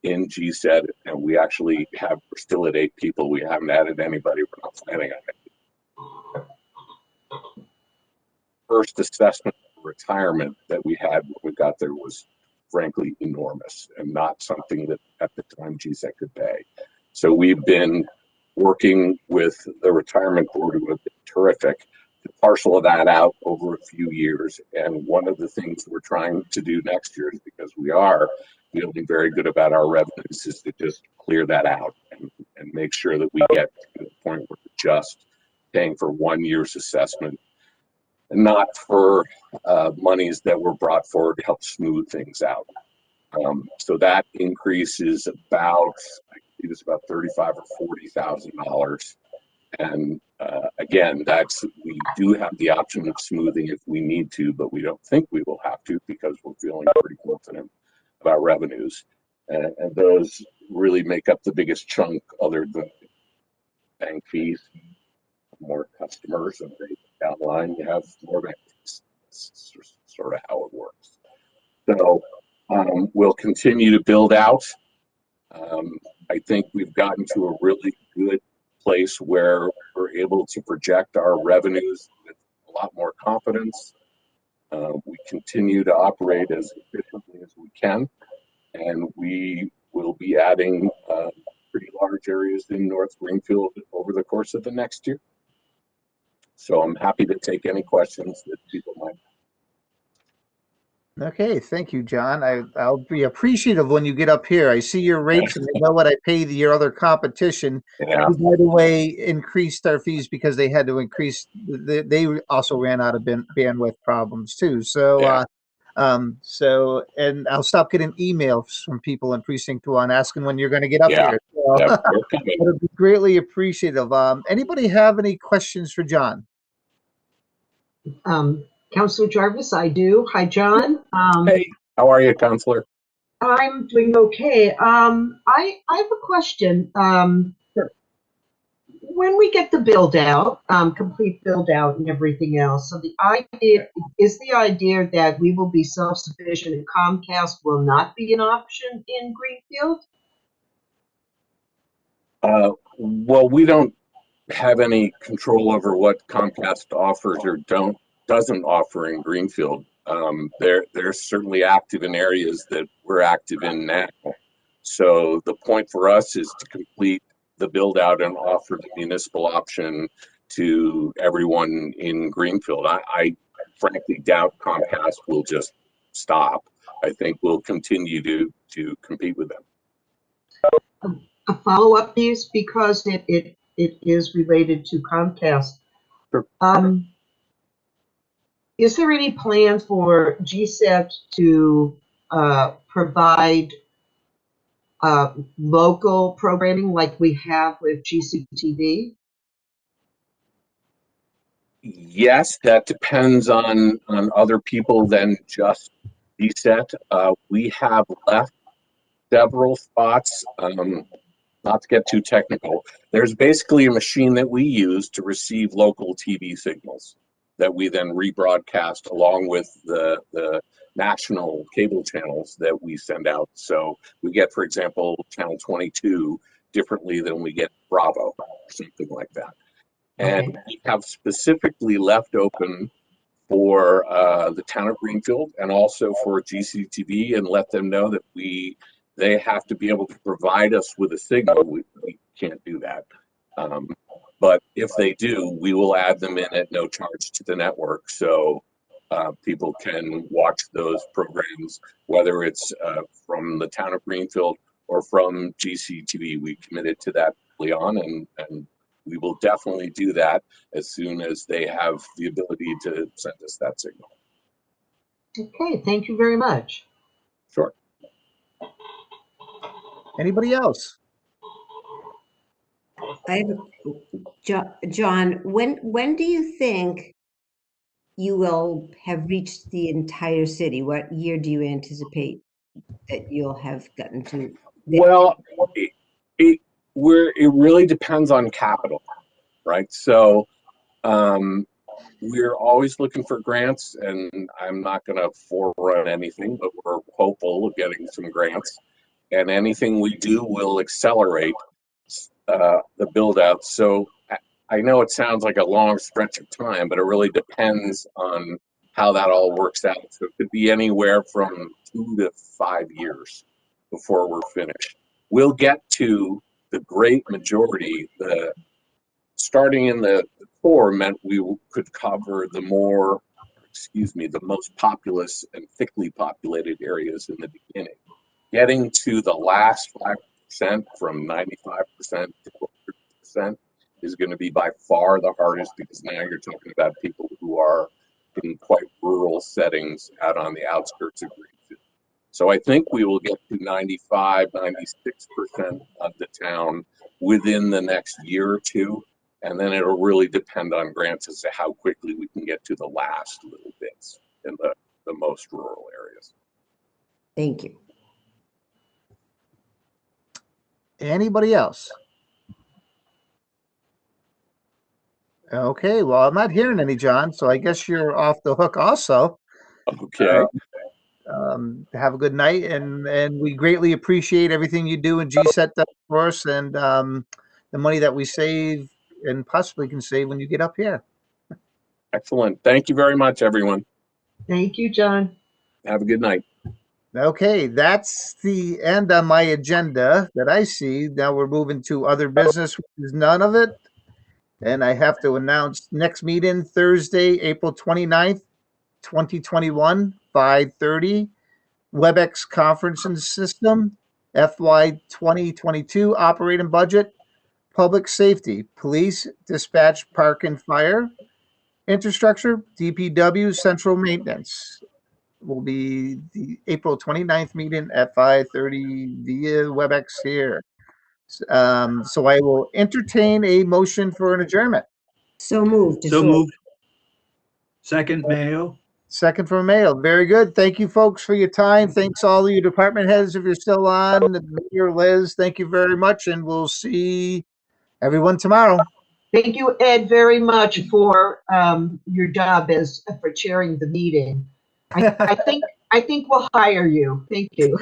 in GSED, and we actually we're still at 8 people. We haven't added anybody. We're not planning on it. First assessment for retirement that we had when we got there was frankly enormous and not something that at the time GSED could pay. So we've been working with the retirement board, who have been terrific, to parcel that out over a few years. And one of the things we're trying to do next year is, because we are feeling very good about our revenues, is to just clear that out and make sure that we get to the point where we're just paying for 1 year's assessment and not for monies that were brought forward to help smooth things out. So that increase is about, I think it's about $35,000 or $40,000. And again, we do have the option of smoothing if we need to, but we don't think we will have to, because we're feeling pretty confident about revenues. And those really make up the biggest chunk, other than bank fees. More customers, and down the line you have more bank fees. That's sort of how it works. So we'll continue to build out. I think we've gotten to a really good place where we're able to project our revenues with a lot more confidence. We continue to operate as efficiently as we can, and we will be adding pretty large areas in North Greenfield over the course of the next year. So I'm happy to take any questions that people might have. Okay, thank you, John. I'll be appreciative when you get up here. I see your rates and I know what I pay your other competition. Yeah. Who, by the way, increased our fees because they had to increase. They also ran out of bandwidth problems too. So, Yeah. and I'll stop getting emails from people in Precinct 1 asking when you're going to get up Yeah. here. So, Yeah, we're coming. I would be greatly appreciative. Anybody have any questions for John? Counselor Jarvis, I do. Hi, John. Hey, how are you, Counselor? I'm doing okay. I have a question. Sure. When we get the build out, complete build out and everything else, so the idea that we will be self-sufficient and Comcast will not be an option in Greenfield? Well, we don't have any control over what Comcast offers or doesn't offer in Greenfield. They're certainly active in areas that we're active in now. So the point for us is to complete the build out and offer the municipal option to everyone in Greenfield. I frankly doubt Comcast will just stop. I think we'll continue to compete with them. A follow-up piece, because it is related to Comcast. Sure. Is there any plan for GSET to provide local programming like we have with GCTV? Yes, that depends on other people than just DSET. We have left several spots. Not to get too technical, there's basically a machine that we use to receive local TV signals that we then rebroadcast along with the national cable channels that we send out. So we get, for example, channel 22 differently than we get Bravo or something like that. And we have specifically left open for the town of Greenfield and also for GCTV, and let them know that they have to be able to provide us with a signal. We can't do that. But if they do, we will add them in at no charge to the network. So people can watch those programs, whether it's from the town of Greenfield or from GCTV. We committed to that early on, and we will definitely do that as soon as they have the ability to send us that signal. Okay, thank you very much. Sure. Anybody else? I have John, when do you think you will have reached the entire city? What year do you anticipate that you'll have gotten to? Well, it really depends on capital, right? So we're always looking for grants, and I'm not going to forerun anything, but we're hopeful of getting some grants. And anything we do will accelerate the build out. So I know it sounds like a long stretch of time, but it really depends on how that all works out. So it could be anywhere from 2 to 5 years before we're finished. We'll get to the great majority. Starting in the core meant we could cover the most populous and thickly populated areas in the beginning. Getting to the last 5% from 95% to 100% is going to be by far the hardest, because now you're talking about people who are in quite rural settings out on the outskirts of Greenfield. So I think we will get to 95, 96% of the town within the next year or two. And then it'll really depend on grants as to how quickly we can get to the last little bits in the most rural areas. Thank you. Anybody else? Okay, well, I'm not hearing any, John, so I guess you're off the hook also. Okay. Have a good night, and we greatly appreciate everything you do and GSET does for us, and the money that we save and possibly can save when you get up here. Excellent. Thank you very much, everyone. Thank you, John. Have a good night. Okay, that's the end on my agenda that I see. Now we're moving to other business, which is none of it. And I have to announce next meeting Thursday, April 29th, 2021, 5:30. WebEx conferencing system, FY 2022 operating budget, public safety, police, dispatch, park and fire, infrastructure, DPW, central maintenance. Will be the April 29th meeting at 5:30 via WebEx here. So I will entertain a motion for an adjournment. So moved. So moved. Second, Mayo. Second from Mayo. Very good. Thank you, folks, for your time. Thanks all of you department heads if you're still on. Mayor Liz, thank you very much, and we'll see everyone tomorrow. Thank you, Ed, very much for your job for chairing the meeting. I think we'll hire you. Thank you.